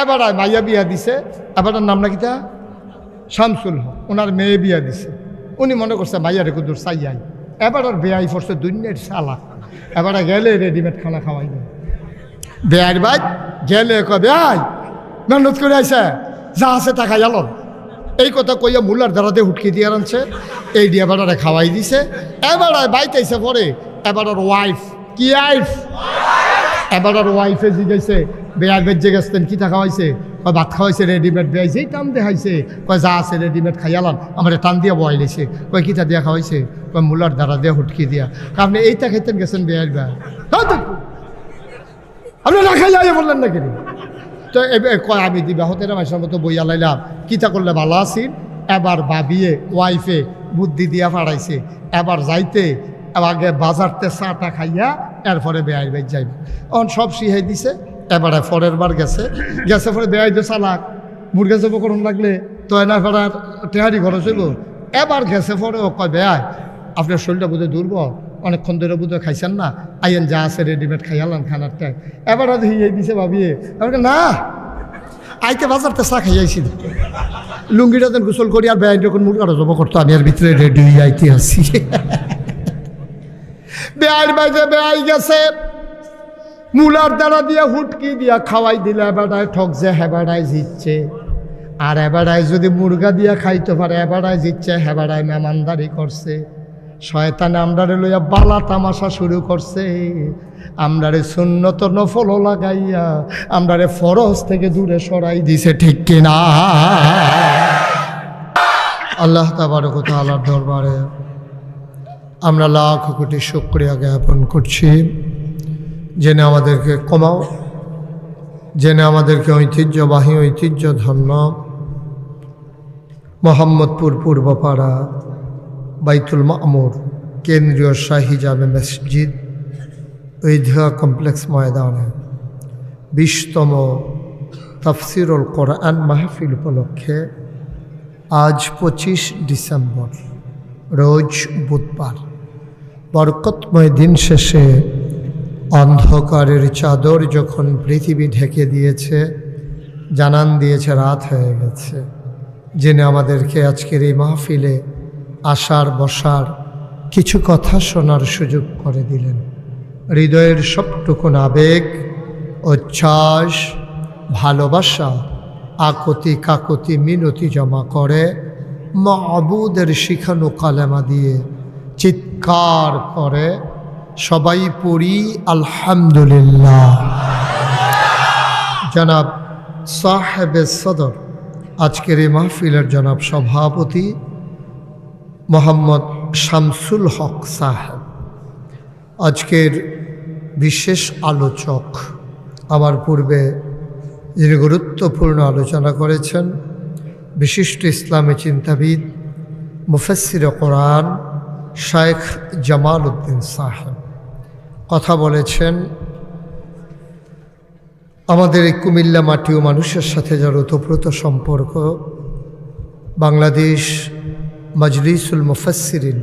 এবার মাইয়া বিয়া দিছে, এবারটার নাম নাকি তা শামসুল হক, ওনার মেয়ে বিয়া দিছে। উনি মনে করছে মাইয়ারে কুদুর চাইয়াই, এবার আর বেয়াই পড়ছে দুনিয়ার সালা। এবার গেলে রেডিমেড খানা খাওয়াই দেয় বেয়ার ভাই, গেলে বেয়াই মেহনত করে আইসে, যা আছে তা খাই আলন, এই কথা কইয়া মুলার দ্বারাতে হুটকি দিয়ে আনছে, এই দিয়ে এবার খাওয়াই দিছে। এবার বাইতেছে পরে এবার ওয়াইফ কি আইফ, এবার ওয়াইফে জিজ্ঞাসে বেয়ার বেজে গেছেন কিতা খাওয়াইছে, ভাত খাওয়াইছে রেডিমেড, বেয়াই যেই টান দেখাইছে কয় যা আছে রেডিমেড খাইয়ালাম, আমার টান দিয়ে বয়াইলেছে, কয় কিতা দিয়া খাওয়াইছে, কয় মুলার দ্বারা দিয়ে হুটকি দিয়া। আপনি এইটা খাইতেন গেছেন বেয়ার বেয়া, আপনি না খাইয়া বললেন না কেন? তো কয় আমি দিবা হতে মাসের মতো বইয়া লাইলাম, কিতা করলে ভালো আসিল। এবার ভাবিয়ে ওয়াইফে বুদ্ধি দিয়া ফাড়াইছে, এবার যাইতে আগে বাজারতে চাটা খাইয়া এরপরে বেয়াই বেজ যাইবে। এখন সব শিহাই দিছে। এবারে পরের বার গেছে পরে বেয়াই তো চালাক, মুরগা জব করুন লাগলে তো এনা ফেরার টেহারি খরচ হইব। এবার গেছে পরে ও কয় বেয়াই আপনার শরীরটা বোধহয় দুর্বল, অনেকক্ষণ ধরে বোধহয় খাইছেন না, আইয়েন যা আছে রেডিমেড খাইয়ালাম খানার টাই। এবার হিয়ে দিছে ভাবিয়ে, না আইতে বাজারতে চা খাইয়াইছি, লুঙ্গিটা যেন গোসল করি আর বেআইন যখন মুরগাটা জব করতো আমি আর ভিতরে রেডি হয়ে আইতে আসি। বেআইন বাইজে বেআই গেছে, মুলার দ্বারা দিয়া হুটকি দিয়া খাওয়াই দিলে এবারায় ঠকছে, হেবারায় জিতছে। আর এবারায় যদি মুরগা দিয়া খাইতে পারে এবারায় জিতছে, হেবারায় মেহমানদারি করছে। শয়তানে আমরারে লইয়া বালা তামাশা শুরু করছে, আমরারে সুন্নত নফল লাগাইয়া আমরারে ফরজ থেকে দূরে সরাই দিছে, ঠিক কিনা? আল্লাহ তাবারক ওয়া তাআলার দরবারে আমরা লাখ কোটি শুকরিয়া জ্ঞাপন করছি, জেনে আমাদেরকে কমাও, জেনে আমাদেরকে ঐতিহ্যবাহী ঐতিহ্যধন্য মোহাম্মদপুর পূর্বপাড়া বাইতুল মামুর কেন্দ্রীয় শাহী জামে মসজিদ ঈদগাহ কমপ্লেক্স ময়দানে 20তম তাফসিরুল কোরআন মাহফিল উপলক্ষে আজ 25 ডিসেম্বর রোজ বুধবার বরকতময় দিন শেষে অন্ধকারের চাদর যখন পৃথিবী ঢেকে দিয়েছে, জানান দিয়েছে রাত হয়ে গেছে, জেনে আমাদেরকে আজকের এই মাহফিলে আসার বসার কিছু কথা শোনার সুযোগ করে দিলেন। হৃদয়ের সবটুকুন আবেগ, উচ্ছ্বাস, ভালোবাসা, আকুতি কাকুতি মিনতি জমা করে মাবুদের শিখানো কালেমা দিয়ে চিৎকার করে সবাই পড়ি আলহামদুলিল্লাহ। জনাব সাহেবে সদর, আজকের এই মাহফিলের জনাব সভাপতি মোহাম্মদ শামসুল হক সাহেব, আজকের বিশেষ আলোচক, আমার পূর্বে যিনি গুরুত্বপূর্ণ আলোচনা করেছেন বিশিষ্ট ইসলামী চিন্তাবিদ মুফাসসির কোরআন শাইখ জামাল উদ্দিন সাহেব কথা বলেছেন আমাদের এই কুমিল্লা মাটি ও মানুষের সাথে যার ওতপ্রোত সম্পর্ক। বাংলাদেশ মাজলিসুল মুফাসসিরিন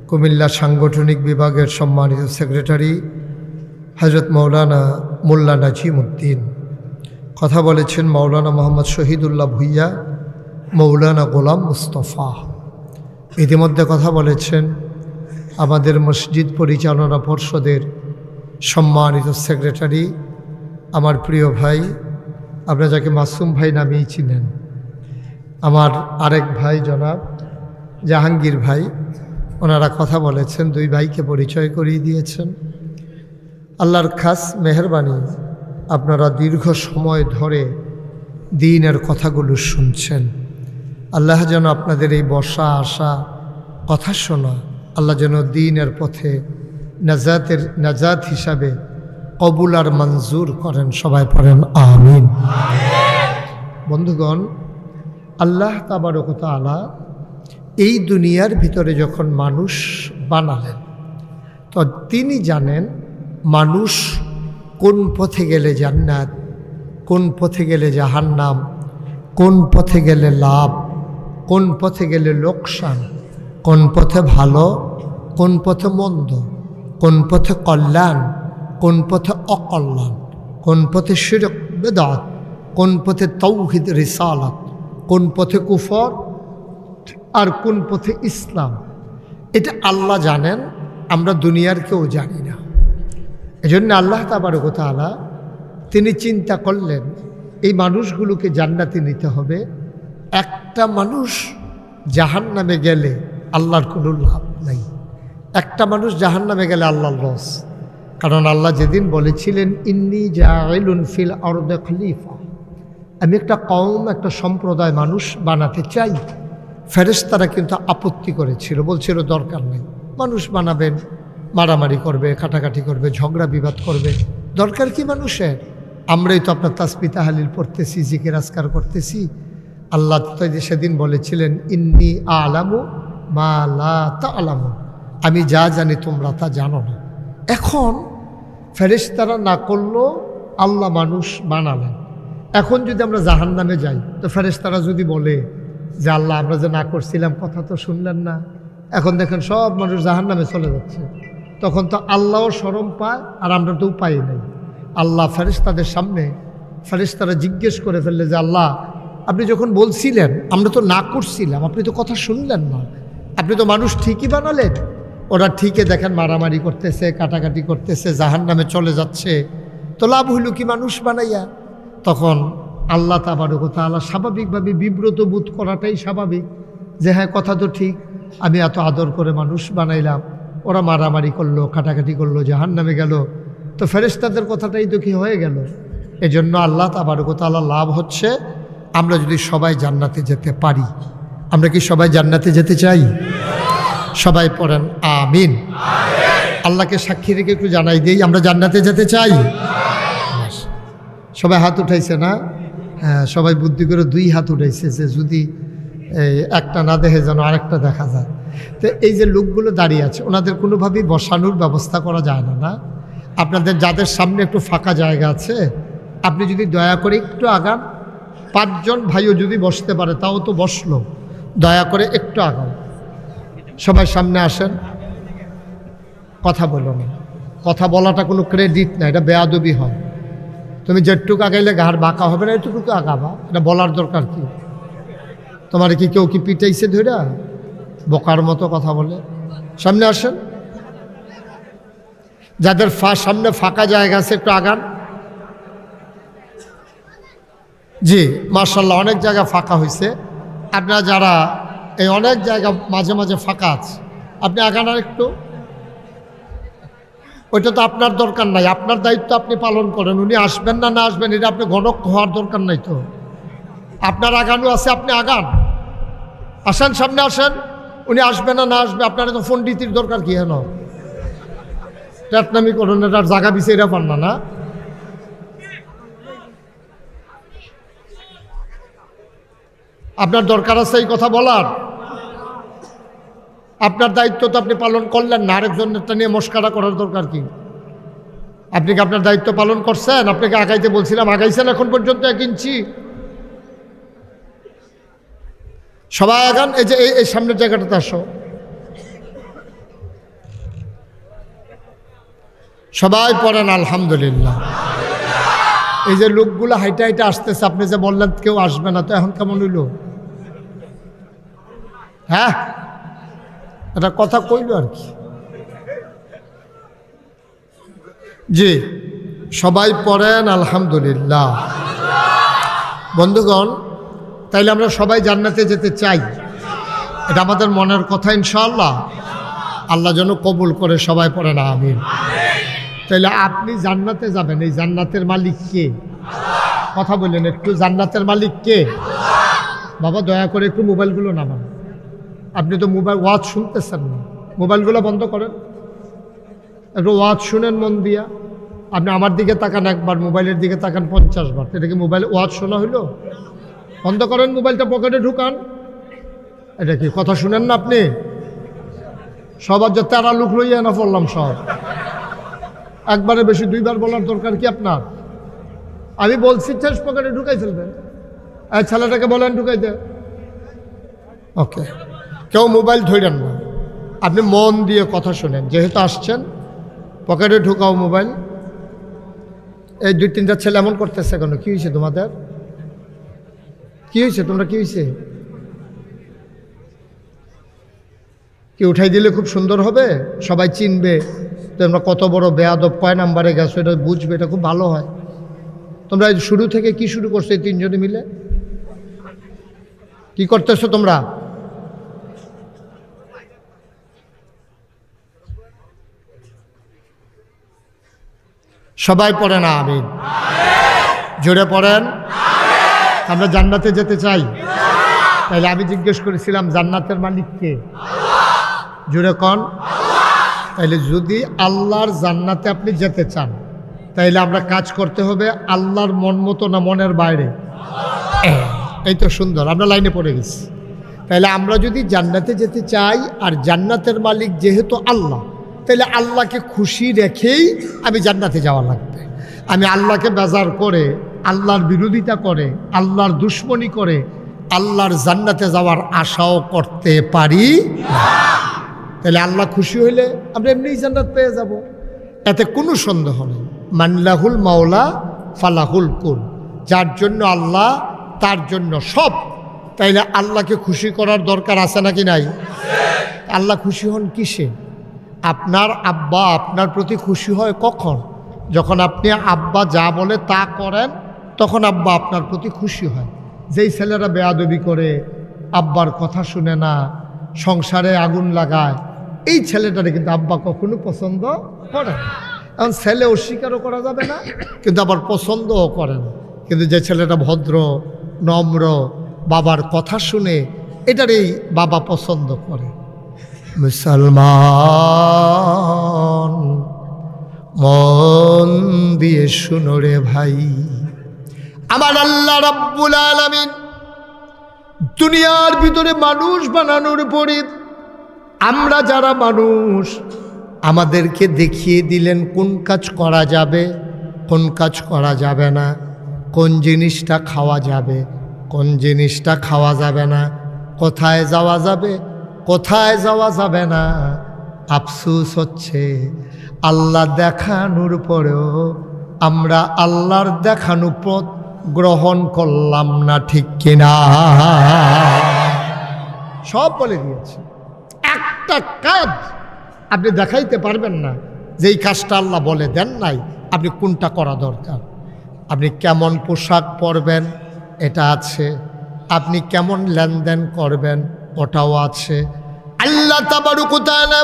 কুমিল্লা সাংগঠনিক বিভাগের সম্মানিত সেক্রেটারি হযরত মাওলানা মোল্লা নাজিম উদ্দিন কথা বলেছেন, মাওলানা মোহাম্মদ শহীদুল্লাহ ভুইয়া, মৌলানা গোলাম মুস্তফা ইতিমধ্যে কথা বলেছেন আমাদের মসজিদ পরিচালনা পর্ষদের সম্মানিত সেক্রেটারি আমার প্রিয় ভাই, আপনারা যাকে মাসুম ভাই নামেই চিনেন, আমার আরেক ভাই জনাব জাহাঙ্গীর ভাই, ওনারা কথা বলেছেন, দুই ভাইকে পরিচয় করিয়ে দিয়েছেন। আল্লাহর খাস মেহেরবানি, আপনারা দীর্ঘ সময় ধরে দ্বীনের কথাগুলো শুনছেন। আল্লাহ যেন আপনাদের এই বসা আসা কথা শোনা আল্লাহ যেন দ্বীনের পথে নাজাত হিসাবে কবুল আর মঞ্জুর করেন, সবাই পড়েন আমিন। বন্ধুগণ, আল্লাহ তাবারক ওয়া তাআলা এই দুনিয়ার ভিতরে যখন মানুষ বানালেন তো তিনি জানেন মানুষ কোন পথে গেলে জান্নাত, কোন পথে গেলে জাহান্নাম, কোন পথে গেলে লাভ, কোন পথে গেলে লোকসান, কোন পথে ভালো, কোন পথে মন্দ, কোন পথে কল্যাণ, কোন পথে অকল্যাণ, কোন পথে শিরক বিদআত, কোন পথে তাওহীদ রিসালাত, কোন পথে কুফর আর কোন পথে ইসলাম, এটা আল্লাহ জানেন, আমরা দুনিয়ার কেউ জানি না। এজন্য আল্লাহ তাবারক ওয়া তাআলা তিনি চিন্তা করলেন এই মানুষগুলোকে জান্নাতে নিতে হবে। একটা মানুষ জাহান্নামে গেলে আল্লাহর কোনো লাভ নাই, একটা মানুষ জাহান্নামে গেলে আল্লাহর লস। কারণ আল্লাহ যেদিন বলেছিলেন ইন্নী জাইলুন ফিল আরদি খলিফা, আমি একটা কওম, একটা সম্প্রদায় মানুষ বানাতে চাই, ফেরেশতারা কিন্তু আপত্তি করেছিল, বলছিল দরকার নেই, মানুষ বানাবেন, মারামারি করবে, কাটাকাটি করবে, ঝগড়া বিবাদ করবে, দরকার কি মানুষের? আমরাই তো আপনার তাসবিহ তাহলিল পড়তেছি, জিকির আজকার করতেছি। আল্লাহ তো সেদিন বলেছিলেন ইন্নী আ'লামু মা লা তা'লামুন, আমি যা জানি তোমরা তা জানো না। এখন ফেরেশতারা না করলো, আল্লাহ মানুষ বানালেন। এখন যদি আমরা জাহান্নামে যাই তো ফেরেশতারা যদি বলে যে আল্লাহ আমরা যে না করছিলাম কথা তো শুনলেন না, এখন দেখেন সব মানুষ জাহান্নামে চলে যাচ্ছে, তখন তো আল্লাহও শরম পায় আর আমরা তো উপায় নেই। আল্লাহ ফেরেশতাদের সামনে, ফেরেশতারা জিজ্ঞেস করে ফেললে যে আল্লাহ আপনি যখন বলছিলেন আমরা তো না করছিলাম, আপনি তো কথা শুনলেন না, আপনি তো মানুষ ঠিকই বানালেন। ওরা ঠিকই দেখেন মারামারি করতেছে, কাটাকাটি করতেছে, জাহান্নামে চলে যাচ্ছে, তো লাভ হইল কি মানুষ বানাইয়া? তখন আল্লাহ তাবারক ওয়া তাআলা স্বাভাবিকভাবে বিব্রত বোধ করাটাই স্বাভাবিক, যে হ্যাঁ কথা তো ঠিক, আমি এত আদর করে মানুষ বানাইলাম, ওরা মারামারি করলো, কাটাকাটি করলো, জাহান্নামে গেল, তো ফেরেশতাদের কথাটাই তো কি হয়ে গেল। এজন্য আল্লাহ তাবারক ওয়া তাআলা লাভ হচ্ছে আমরা যদি সবাই জান্নাতে যেতে পারি। আমরা কি সবাই জান্নাতে যেতে চাই? সবাই পড়েন আমিন। আল্লাহকে সাক্ষী রেখে একটু জানাই দিই, আমরা জান্নাতে যেতে চাই। সবাই হাত উঠাইছে না? হ্যাঁ, সবাই বুদ্ধি করে 2 হাত উঠাইছে, যে যদি একটা না দেখে যেন আরেকটা দেখা যায়। তো এই যে লোকগুলো দাঁড়িয়ে আছে, ওনাদের কোনোভাবেই বসানোর ব্যবস্থা করা যায় না। না, আপনাদের যাদের সামনে একটু ফাঁকা জায়গা আছে, আপনি যদি দয়া করে একটু আগান, 5 জন ভাইও যদি বসতে পারে তাও তো বসলো, দয়া করে একটু আগান, সবাই সামনে আসেন। কথা বলো না, কথা বলাটা কোনো ক্রেডিট না, এটা বেয়াদবি হয়। তুমি যেটুকু আগাইলে ঘাড় বাঁকা হবে না, এটুকু আগাবা, এটা বলার দরকার কি? তোমার কি কেউ কি পিটাইছে ধইরা বোকার মতো কথা বলে? সামনে আসেন, যাদের সামনে ফাঁকা জায়গা আছে একটু আগান। জি মাশাআল্লাহ, অনেক জায়গা ফাঁকা হয়েছে। আপনারা যারা এই অনেক জায়গা মাঝে মাঝে ফাঁকা আছে, আপনি আগান আর একটু। ওইটা তো আপনার দরকার নাই, আপনার দায়িত্ব আপনি পালন করেন। উনি আসবেন না না আসবেন এটা আপনি গণক হওয়ার দরকার নাই তো। আপনার আগানো আছে, আপনি আগান, আসেন সামনে আসেন। উনি আসবে না না আসবে আপনার তো পণ্ডিতির দরকার কি? হেন ট্যাটনামি করেন, এটার জায়গা বিছাইরা পান না। না, আপনার দরকার আছে এই কথা বলার? আপনার দায়িত্ব তো আপনি পালন করলেন না, আরেকজনেরটা নিয়ে মস্কারা করার দরকার কি? আপনি কি আপনার দায়িত্ব পালন করছেন? আপনাকে আগাইতে বলছিলাম, আগাইছেন এখন পর্যন্ত 1 ইঞ্চি? সবাই আগান। এই যে এই সামনের জায়গাটাতে আসো, সবাই পড়েন আলহামদুলিল্লাহ। এই যে লোকগুলো হাইটা হাইটা আসতেছে, আপনি যে বললেন কেউ আসবে না, তো এখন কেমন হইল? হ্যাঁ, এটা কথা কইল আর কি। জি সবাই পড়েন আলহামদুলিল্লাহ। বন্ধুগণ, তাইলে আমরা সবাই জান্নাতে যেতে চাই, এটা আমাদের মনের কথা ইনশাআল্লাহ। আল্লাহ যেন কবুল করে, সবাই পড়েন আমিন। তাইলে আপনি জান্নাতে যাবেন, এই জান্নাতের মালিক কে? কথা বললেন একটু, জান্নাতের মালিক কে? বাবা দয়া করে একটু মোবাইলগুলো নামান। আপনি তো মোবাইল ওয়াজ শুনতেছেন না, মোবাইলগুলো বন্ধ করেন, একটু ওয়াজ শুনেন মন দিয়া। আপনি আমার দিকে তাকান একবার, মোবাইলের দিকে তাকান 50 বার, এটা কি মোবাইল ওয়াজ শোনা হইলো? বন্ধ করেন, মোবাইলটা পকেটে ঢুকান। এটা কি কথা শুনেন না আপনি? সবার যে 13 লোক লইয়া না পড়লাম সব, একবারে বেশি 2 বার বলার দরকার কি আপনার? আমি বলছি শেষ পকেটে ঢুকাই ফেলবেন। এই ছেলেটাকে বলেন ঢুকাইতে। ওকে, কেউ মোবাইল ধরেন না, আপনি মন দিয়ে কথা শোনেন। যেহেতু আসছেন, পকেটে ঢুকাও মোবাইল। এই 2-3টা ছেলে এমন করতেছে কেন? কি হয়েছে তোমাদের? কি হয়েছে? তোমরা কি হয়েছে? কি উঠাই দিলে খুব সুন্দর হবে, সবাই চিনবে তোমরা কত বড় বেয়াদব, কয় নাম্বারে গেছো এটা বুঝবে, এটা খুব ভালো হয়। তোমরা শুরু থেকে কি শুরু করছো এই তিনজনে মিলে? কি করতেছো তোমরা? সবাই পড়েন আমিন, জোরে পড়েন। আমরা জান্নাতে যেতে চাই, তাইলে আমি জিজ্ঞেস করেছিলাম জান্নাতের মালিক কে? জোরে কন। তাইলে যদি আল্লাহর জান্নাতে আপনি যেতে চান, তাইলে আমরা কাজ করতে হবে আল্লাহর মন মতো না মনের বাইরে? এই তো সুন্দর, আমরা লাইনে পড়ে গেছি। তাইলে আমরা যদি জান্নাতে যেতে চাই, আর জান্নাতের মালিক যেহেতু আল্লাহ, তাহলে আল্লাহকে খুশি রেখেই আমি জান্নাতে যাওয়া লাগবে। আমি আল্লাহকে বেজার করে, আল্লাহর বিরোধিতা করে, আল্লাহর দুশ্মনী করে আল্লাহর জান্নাতে যাওয়ার আশাও করতে পারি না। তাহলে আল্লাহ খুশি হইলে আমরা এমনিই জান্নাত পেয়ে যাব, এতে কোনো সন্দেহ নেই। মানলাহুল মাওলা ফালাহুল কুল, যার জন্য আল্লাহ তার জন্য সব। তাইলে আল্লাহকে খুশি করার দরকার আছে নাকি নাই? আল্লাহ খুশি হন কিসে? আপনার আব্বা আপনার প্রতি খুশি হয় কখন? যখন আপনি আব্বা যা বলে তা করেন, তখন আব্বা আপনার প্রতি খুশি হয়। যেই ছেলেরা বেয়াদবি করে, আব্বার কথা শুনে না, সংসারে আগুন লাগায়, এই ছেলেটারে কিন্তু আব্বা কখনো পছন্দ করে না। এখন ছেলে অস্বীকারও করা যাবে না, কিন্তু আবার পছন্দও করে না। কিন্তু যে ছেলেটা ভদ্র, নম্র, বাবার কথা শুনে, এটারই বাবা পছন্দ করে। মুসলমান মন দিয়ে শুনো রে ভাই, আমার আল্লাহ রাব্বুল আলামিন দুনিয়ার ভিতরে মানুষ বানানোর পরে আমরা যারা মানুষ, আমাদেরকে দেখিয়ে দিলেন কোন কাজ করা যাবে, কোন কাজ করা যাবে না, কোন জিনিসটা খাওয়া যাবে, কোন জিনিসটা খাওয়া যাবে না, কোথায় যাওয়া যাবে, কোথায় যাওয়া যাবে না। আফসোস হচ্ছে আল্লাহ দেখানোর পরেও আমরা আল্লাহর দেখানো পথ গ্রহণ করলাম না, ঠিক কিনা? সব বলে দিয়েছে, একটা কাজ আপনি দেখাইতে পারবেন না যেই কাজটা আল্লাহ বলে দেন নাই আপনি কোনটা করা দরকার। আপনি কেমন পোশাক পরবেন এটা আছে, আপনি কেমন লেনদেন করবেন ওটাও আছে। আল্লাহ তাবারক ওয়া তাআলা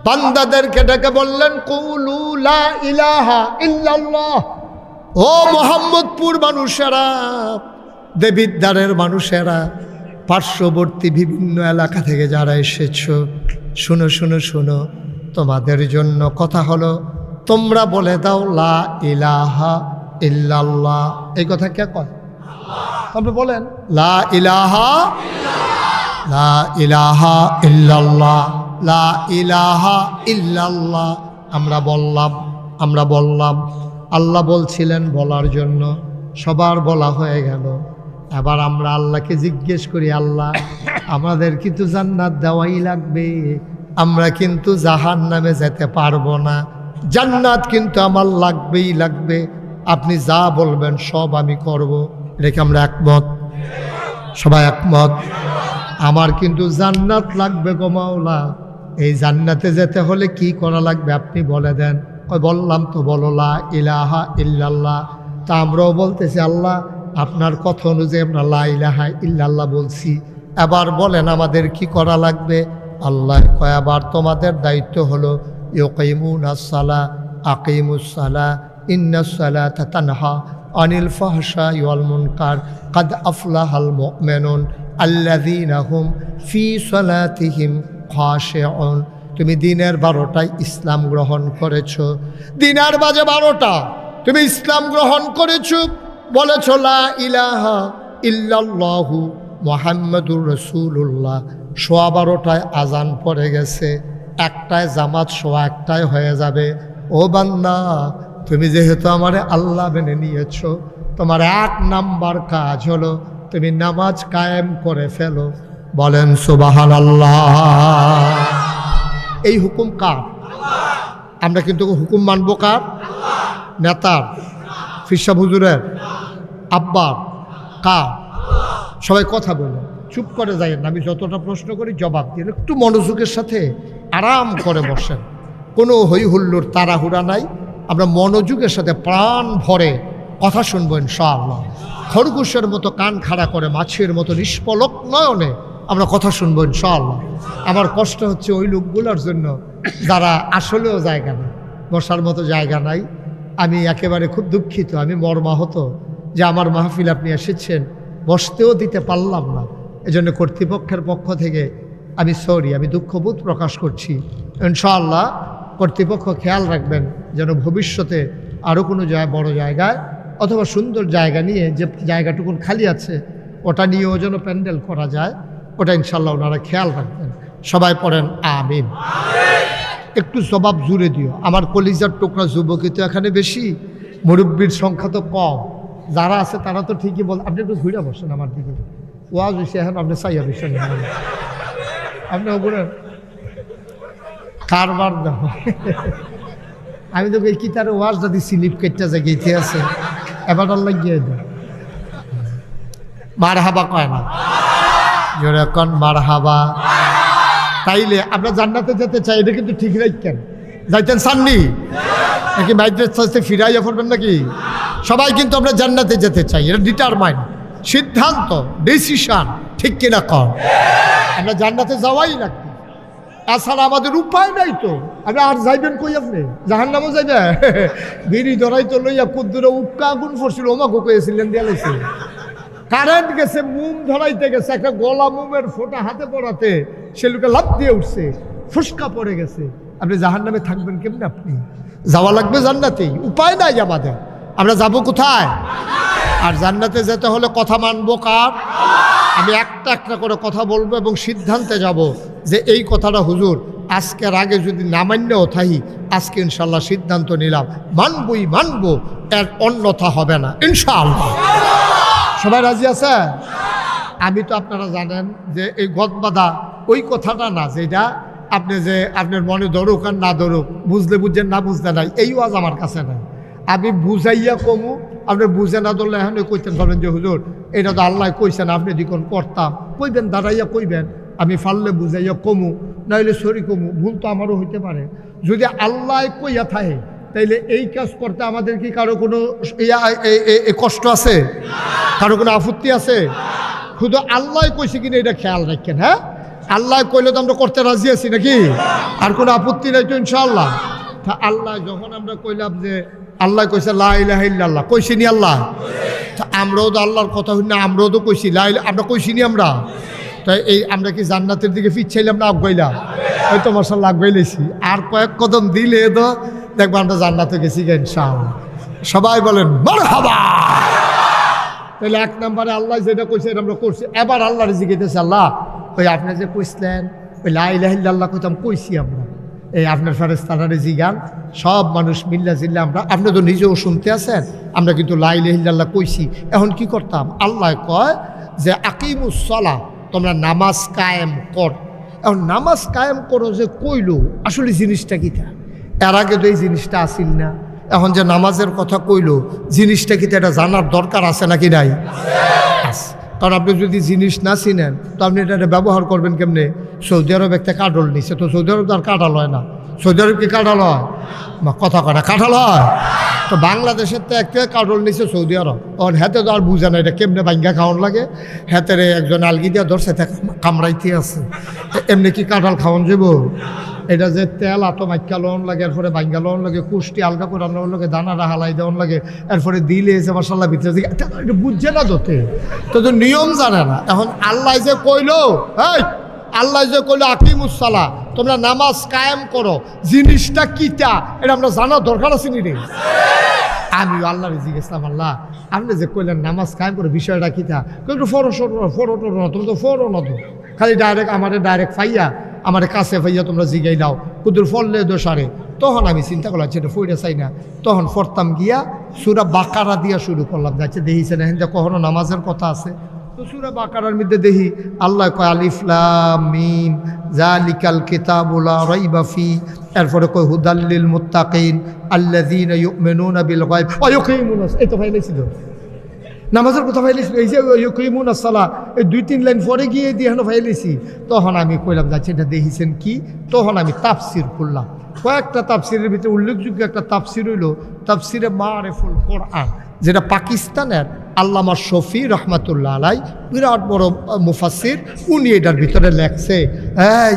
বান্দাদেরকে ডেকে বললেন, কুলু লা ইলাহা ইল্লাল্লাহ। ও মোহাম্মদপুর মানুষেরা, দেবিদ্বারের মানুষেরা, পার্শ্ববর্তী বিভিন্ন এলাকা থেকে যারা এসেছো, শুনো শুনো শুনো, তোমাদের জন্য কথা হলো, তোমরা বলে দাও লা ইলাহা ইল্লাল্লাহ। এই কথা কে কয়? তবে বলেন লা ইলাহা, লা ইলাহা ইল্লাল্লাহ, লা ইলাহা ইল্লাল্লাহ। আমরা বললাম, আল্লাহ বলছিলেন বলার জন্য, সবার বলা হয়ে গেল। এবার আমরা আল্লাহকে জিজ্ঞেস করি, আল্লাহ আমাদের কিন্তু জান্নাত দেওয়াই লাগবে, আমরা কিন্তু জাহান্নামে যেতে পারবো না, জান্নাত কিন্তু আমার লাগবেই লাগবে, আপনি যা বলবেন সব আমি করব। রেখে আমরা একমত? সবাই একমত? আমার কিন্তু জান্নাত লাগবে গো মাওলা, এই জান্নাতে যেতে হলে কি করা লাগবে আপনি বলে দেন। বললাম তো, বলো লা ইলাহা ইল্লাল্লাহ। তা আমরাও বলতেছি আল্লাহ আপনার কথা অনুযায়ী আমরা লা ইলাহা ইল্লাল্লাহ বলছি, এবার বলেন আমাদের কি করা লাগবে। আল্লাহ কয়, আবার তোমাদের দায়িত্ব হলো ইউকিমুনাস সালাহ আকিমুস সালাহ ইন্নাস সালাতা তানহা আনিল ফাহশাই ওয়াল মুনকার কাদ আফলাহাল মুমিনুন আল্লাযীনা হুম ফি সালাতিহিম খাশিউন। তুমি দিনের 12টায় ইসলাম গ্রহণ করেছ, দিনের বাজে 12টা তুমি ইসলাম গ্রহণ করেছ, বলেছ লা ইলাহা ইল্লাল্লাহু মুহাম্মাদুর রাসূলুল্লাহ। 12:15 আজান পড়ে গেছে, 1টায় জামাত 1:15 হয়ে যাবে। ও বান্দা, তুমি যেহেতু আমারে আল্লাহ মেনে নিয়েছ, তোমার 1 নাম্বার কাজ হলো তুমি নামাজ কায়েম করে ফেলো। বলেন সুবহানাল্লাহ। এই হুকুম কার? আমরা কিন্তু হুকুম মানব কার? নেতার, ফিরসা হুজুরের, আব্বার? কার? সবাই কথা বলে চুপ করে যাইয়েন না। আমি যতটা প্রশ্ন করি জবাব দিন, একটু মনোযোগের সাথে আরাম করে বসেন, কোনো হই হুল্লোড় তাড়াহুড়া নাই। আমরা মনোযোগের সাথে প্রাণ ভরে কথা শুনবো ইনশাআল্লাহ। খরগোশের মতো কান খাড়া করে মাছের মতো নিষ্পলক নয়নে আমরা কথা শুনবো ইনশাআল্লাহ। আমার কষ্ট হচ্ছে ওই লোকগুলোর জন্য যারা আসলেও জায়গা নেই, বসার মতো জায়গা নাই। আমি একেবারে খুব দুঃখিত, আমি মর্মাহত যে আমার মাহফিল আপনি এসেছেন, বসতেও দিতে পারলাম না। এজন্য কর্তৃপক্ষের পক্ষ থেকে আমি সরি, আমি দুঃখবোধ প্রকাশ করছি। ইনশাআল্লাহ কর্তৃপক্ষ খেয়াল রাখবেন যেন ভবিষ্যতে আরও কোনো বড় জায়গায় অথবা সুন্দর জায়গা নিয়ে, যে জায়গাটুকুন খালি আছে ওটা নিয়েও যেন প্যান্ডেল করা যায়, ওটা ইনশাআল্লাহ ওনারা খেয়াল রাখবেন। সবাই পড়েন আমিন। একটু জবাব জুড়ে দিও। আমার কলিজার টুকরা যুবকই তো এখানে বেশি, মুরব্বীর সংখ্যা তো কম। যারা আছে তারা তো ঠিকই বল। আপনি একটু ঘুরে বসেন আমার দিকে, ওয়াজ হয়েছে এখন আপনি চাইয়া বসেন, আপনি বলেন কারবার দাও। আমি তো এই কিতারে ওয়াজ যদি স্লিপ কেটটা জায়গাতে আছে, এবার লাগিয়ে দেয় মার হাবা কয় না, জোরে এখন মার হাবা। তাইলে আমরা জান্নাতে যেতে চাই, এটা কিন্তু ঠিক রাখতেন, যাইতেন চাননি নাকি বাইরের সাথে ফিরাইয়া পড়বেন নাকি? সবাই কিন্তু আমরা জান্নাতে যেতে চাই, এটা ডিটারমাইন্ড, সিদ্ধান্ত, ডিসিশন, ঠিক কিনা কর? আমরা জান্নাতে যাওয়াই লাগবে, এছাড়া আমাদের উপায় নাই তো। আপনি আর যাইবেন কই? আপনি জাহান্নামও যাইবে? বিড়ি ধরাই তো লইয়া কুদ্দুরে উক্কা আগুন পড়ছিল, ওমাকে কয়েছিলেন দিয়ালেছে, কারেন্ট গেছে, মোম ধরাইতে গেছে, একটা গলা মোমের ফোঁটা হাতে পড়াতে সে লোকে লাফ দিয়ে উঠছে, ফুসকা পড়ে গেছে। আপনি জাহান্নামে থাকবেন কেমনে? আপনি যাওয়া লাগবে জান্নাতেই, উপায় নাই আমাদের। আমরা যাব কোথায়? আর জান্নাতে যেতে হলে কথা মানবো কার? আমি একটা একটা করে কথা বলবো এবং সিদ্ধান্তে যাব যে এই কথাটা হুজুর আজকের আগে যদি না মান্যও থাকি, আজকে ইনশাল্লাহ সিদ্ধান্ত নিলাম মানবই মানবো, এর অন্যথা হবে না ইনশাআল্লাহ। সবাই রাজি আছে? আমি তো আপনারা জানেন যে এই গদবাদা ওই কথাটা না, যেটা আপনি যে আপনার মনে ধরুক আর না ধরুক, বুঝলে বুঝছেন না বুঝলে নাই, এই ওয়াজ আমার কাছে নাই। আমি বুঝাইয়া কমু, আপনি বুঝে না ধরলে এখন কইতেন পারবেন যে হুজুর এটা তো আল্লাহ কইছেন, আপনি যখন করতাম কইবেন, দাঁড়াইয়া কইবেন। আমি পারলে বুঝাইয়া কমু, নাইলে সরি কমু, ভুল তো আমারও হইতে পারে। যদি আল্লাহ কইয়া থাকে তাইলে এই কাজ করতে আমাদের কি কারো কোনো কষ্ট আছে? কারো কোনো আপত্তি আছে? শুধু আল্লাহ কইছে কিনা এটা খেয়াল রাখেন। হ্যাঁ, আল্লাহ কইলে তো আমরা করতে রাজি আছি নাকি? আর কোনো আপত্তি নাই তো ইনশাআল্লাহ। তা আল্লাহ যখন আমরা কইলাম যে আল্লাহ কইছে লা ইলাহা ইল্লাল্লাহ, কইছি নি আল্লাহ? তা আমরাও তো আল্লাহর কথা হই না, আমরাও তো কইছি লা ইলাহা, আমরা কইছি নি আমরা? তাই এই আমরা কি জান্নাতের দিকে ফিরছাইলাম না আগাইলাম? ওই তো মাশাআল্লাহ আগাইলেছি, আর কয়েক কদম দিলে তো দেখবো আমরা জান্নাতে গেছি ইনশাআল্লাহ। সবাই বলেন মারহাবা। তাহলে এক নম্বরে আল্লাহ যেটা কইছে এটা আমরা করছি। এবার আল্লাহর জিজ্ঞেস, আল্লাহ ওই আপনি যে কইছিলেন ওই লা ইলাহা ইল্লাল্লাহ কইতাম, কইছি আমরা, এই আপনার ফেরেশতারে জিগান, সব মানুষ মিল্লা জিল্লা আমরা, আপনি তো নিজেও শুনতে আছেন, আমরা কিন্তু লা ইলাহা ইল্লাল্লাহ কইছি। এখন কি করতাম? আল্লাহ কয় যে আকিমুস সালাহ, তোমরা নামাজ কায়েম কর। এখন নামাজ কায়েম করো যে কইলো, আসলে জিনিসটা কি? তা এর আগে তো এই জিনিসটা আসিল না, এখন যে নামাজের কথা কইলো জিনিসটা কি এটা জানার দরকার আছে নাকি নাই? আছে। কারণ আপনি যদি জিনিস না চিনেন তো আপনি এটা ব্যবহার করবেন কেমনে? সৌদি আরব একটা কাঠল নিচ্ছে, তো সৌদি আরব তো আর কাঁঠাল হয় না। সৌদি আরব কি কাঁঠাল হয়? কথা কয় না, কাঁঠাল হয়। তো বাংলাদেশের তো একটা কাঁঠাল নিচ্ছে সৌদি আরব, তখন হাতে তো আর বুঝে না এটা কেমনে ভাঙ্গা খাওয়ান লাগে। হাতের একজন আলগি দিয়া ধরছে, কামড়াইতে আছে, এমনি কি কাঁঠাল খাওয়ান যাব? এটা যে তেল আত মাইকা লোন লাগে, এরপরে ভাঙ্গা লোন লাগে, কুষ্টি আলগা করে লোন লাগে, দানাটা হালাই দেওয়ান লাগে, এরপরে দিলে এসে মাসাল্লাহ ভিতরে দিকে এটা বুঝছে না তোতে, তো তো নিয়ম জানে না। এখন আল্লাহ যে কইলো, এই আল্লাহ যে কইলো আকিমুস সালাহ, তোমরা নামাজ কায়েম করো, জিনিসটা কিটা এটা আমরা জানার দরকার আছে নি রে? আমি আল্লাহরে জিজ্ঞেসলাম, আল্লাহ আপনি যে কইলেন নামাজ কায়েম করো, বিষয়টা কিটা? একটু ফরো না, তুমি তো ফরো না, তো খালি ডাইরেক্ট আমাদের ডাইরেক্ট ফাইয়া আমার কাছে ভাইয়া তোমরা জিগাই দাও, কুদুর ফললে দোষারে। তখন আমি চিন্তা করলাম সেটা ফইরা চাই না, তখন ফরতাম গিয়া সূরা বাকারা দিয়া শুরু করলাম। যাচ্ছে দেখিছে না হেন্দা কখনো নামাজের কথা আছে, তো সূরা বাকারার মধ্যে দেখি আল্লাহ কয় আলিফ লাম মিম যালিকাল কিতাবু লা রাইবা ফি, এরপরে কয় হুদাল লিল মুত্তাকিন আল্লাযীনা ইউমিনুনা বিল গায়ব ওয়া ইউকিমুনাস। এই তো ভাই লেছিল নামাজের কথা ফাইলিস, এই যে ইউকিমুন আসসালাহ এই 2-3 লাইন পরে গিয়ে দিয়ে ফাইলিছি। তখন আমি কইলাম যাচ্ছি এটা দেখিছেন কি, তখন আমি তাফসির করলাম। কয়েকটা তাফসিরের ভিতরে উল্লেখযোগ্য একটা তাফসির হইল তাফসিরে মারিফুল কোরআন, যেটা পাকিস্তানের আল্লামা শফি রহমাতুল্লাহ আলাই, বিরাট বড় মুফাসসির, উনি এটার ভিতরে লেখছে, এই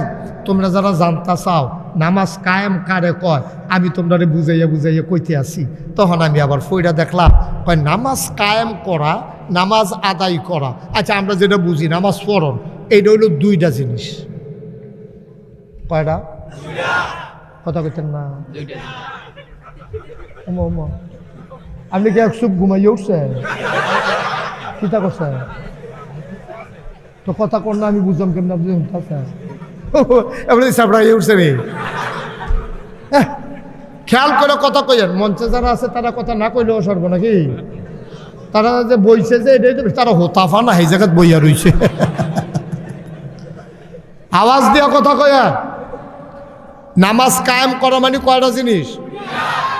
তোমরা যারা জানতা চাও নামাজ কায়েম কারে কয়, আমি তোমরা বুঝাইয়া বুঝাইয়া কইতে আসি। তখন আমি আবার ফইরা দেখলাম কয় নামাজ কায়েম করা, নামাজ আদায় করা। আচ্ছা আমরা যেটা বুঝি নামাজ পড়ন, এইটা হইল 2টা জিনিস। কয়টা? কথা কইতেন না? আপনি কি একশো ঘুমাইয়ে উঠছেন? কিতা করছেন তো কথা কর না, আমি বুঝলাম কেমন আপনি উঠতেছেন। এমনি সাবড়াইয়ে উঠছে রে। খেয়াল করে কথা কইয়েন, মঞ্চে যারা আছে তারা কথা না কইলেও সর্ব নাকি, তারা যে বইছে যে এটাই তো তারা হোতাফা না, এই জায়গায় বইয়া রইছে। আওয়াজ দিয়া কথা কইয়া। নামাজ কায়েম করা মানে কয়টা জিনিস?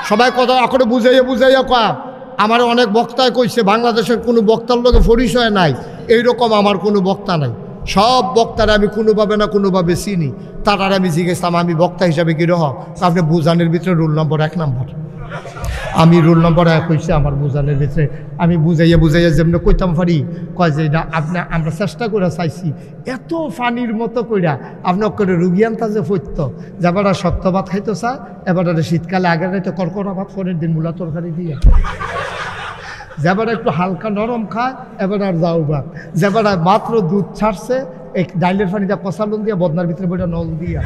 সবাই কথা এখন বুঝাইয়া বুঝাইয়া কয়া। আমার অনেক বক্তায় কইছে বাংলাদেশের কোনো বক্তার লোকে পরিচয় নাই, এইরকম আমার কোনো বক্তা নাই। সব বক্তারা আমি কোনোভাবে না কোনোভাবে চিনি। তার আমি জিজ্ঞেসলাম আমি বক্তা হিসাবে কীরকম? আপনি বুঝানের ভিতরে রোল নম্বর 1 নম্বর। আমি রোল নম্বর 1 হয়েছে আমার বুঝানের ভিতরে। আমি বুঝাইয়া বুঝাইয়া যেমনি কইতাম পারি, কয় যে এটা আমরা চেষ্টা করে চাইছি এত ফানির মতো কইরা আপনার করে রুগী আনতা যে ফৈত্য, যাবারা শক্ত ভাত খাইতো চা, এবার শীতকালে আগের রাইতে কড়কড়া ভাত, পরের দিন মূলা তরকারি দিয়ে, যাবার একটু হালকা নরম খায়, এবার আর যাও ভাত, যাবার মাত্র দুধ ছাড়ছে এই ডাইলের পানি দিয়া কষালুন দিয়া বদনার ভিতরে বইটা নল দিয়া।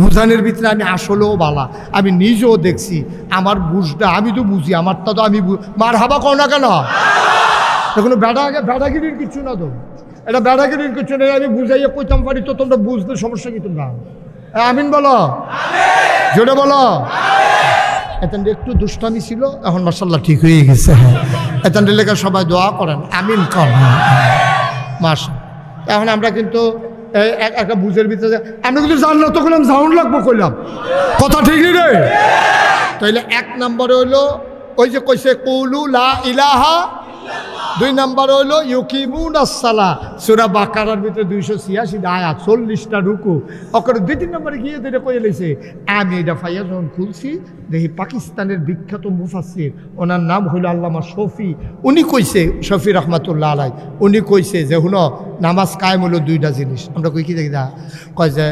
বুঝানের ভিতরে আমি আসলেও বালা, আমি নিজেও দেখছি আমার বুঝটা, আমি তো বুঝি আমারটা তো আমি মার হাবা কর না কেন, কোনো বেড়াগিরির কিছু না তো, এটা বেড়াগিরির কিছু নেই। আমি বুঝাইয়া কইতাম পারি তো তোমরা বুঝতে সমস্যা কি তোমরা? আমিন বলো, জোরে বলো। এতেন একটু দুষ্টামি ছিল, এখন মাশাআল্লাহ ঠিক হয়ে গেছে। হ্যাঁ, এতেন লেখা সবাই দোয়া করেন, আমিন কর মাশা। এখন আমরা কিন্তু একটা বুঝের ভিতরে আমরা কিন্তু জানলাম, তখন আমি সাউন্ড লাগবো কইলাম, কথা ঠিক নেই রে। তাইলে 1 নম্বরে হইলো ওই যে কইছে কুলু লা ইলাহা, 2 নম্বর হইলো ইউকিমুনাস সালাহ, সূরা বাকারার ভিতরে 286 আয়াত, 40টা রুকু। ওখানে 2-3 নম্বরে গিয়ে দিলে কইয়া লইছে। আমি এটা ফাইয়া যখন খুলছি দেখি পাকিস্তানের বিখ্যাত মুফাসসির, ওনার নাম হইল আল্লামা শফি, উনি কইছে, শফি রহমাতুল্লাহ আলাই, উনি কইছে যে হুনো নামাজ কায়েম হলো 2টা জিনিস। আমরা কই কি দেখি দা, কয় যে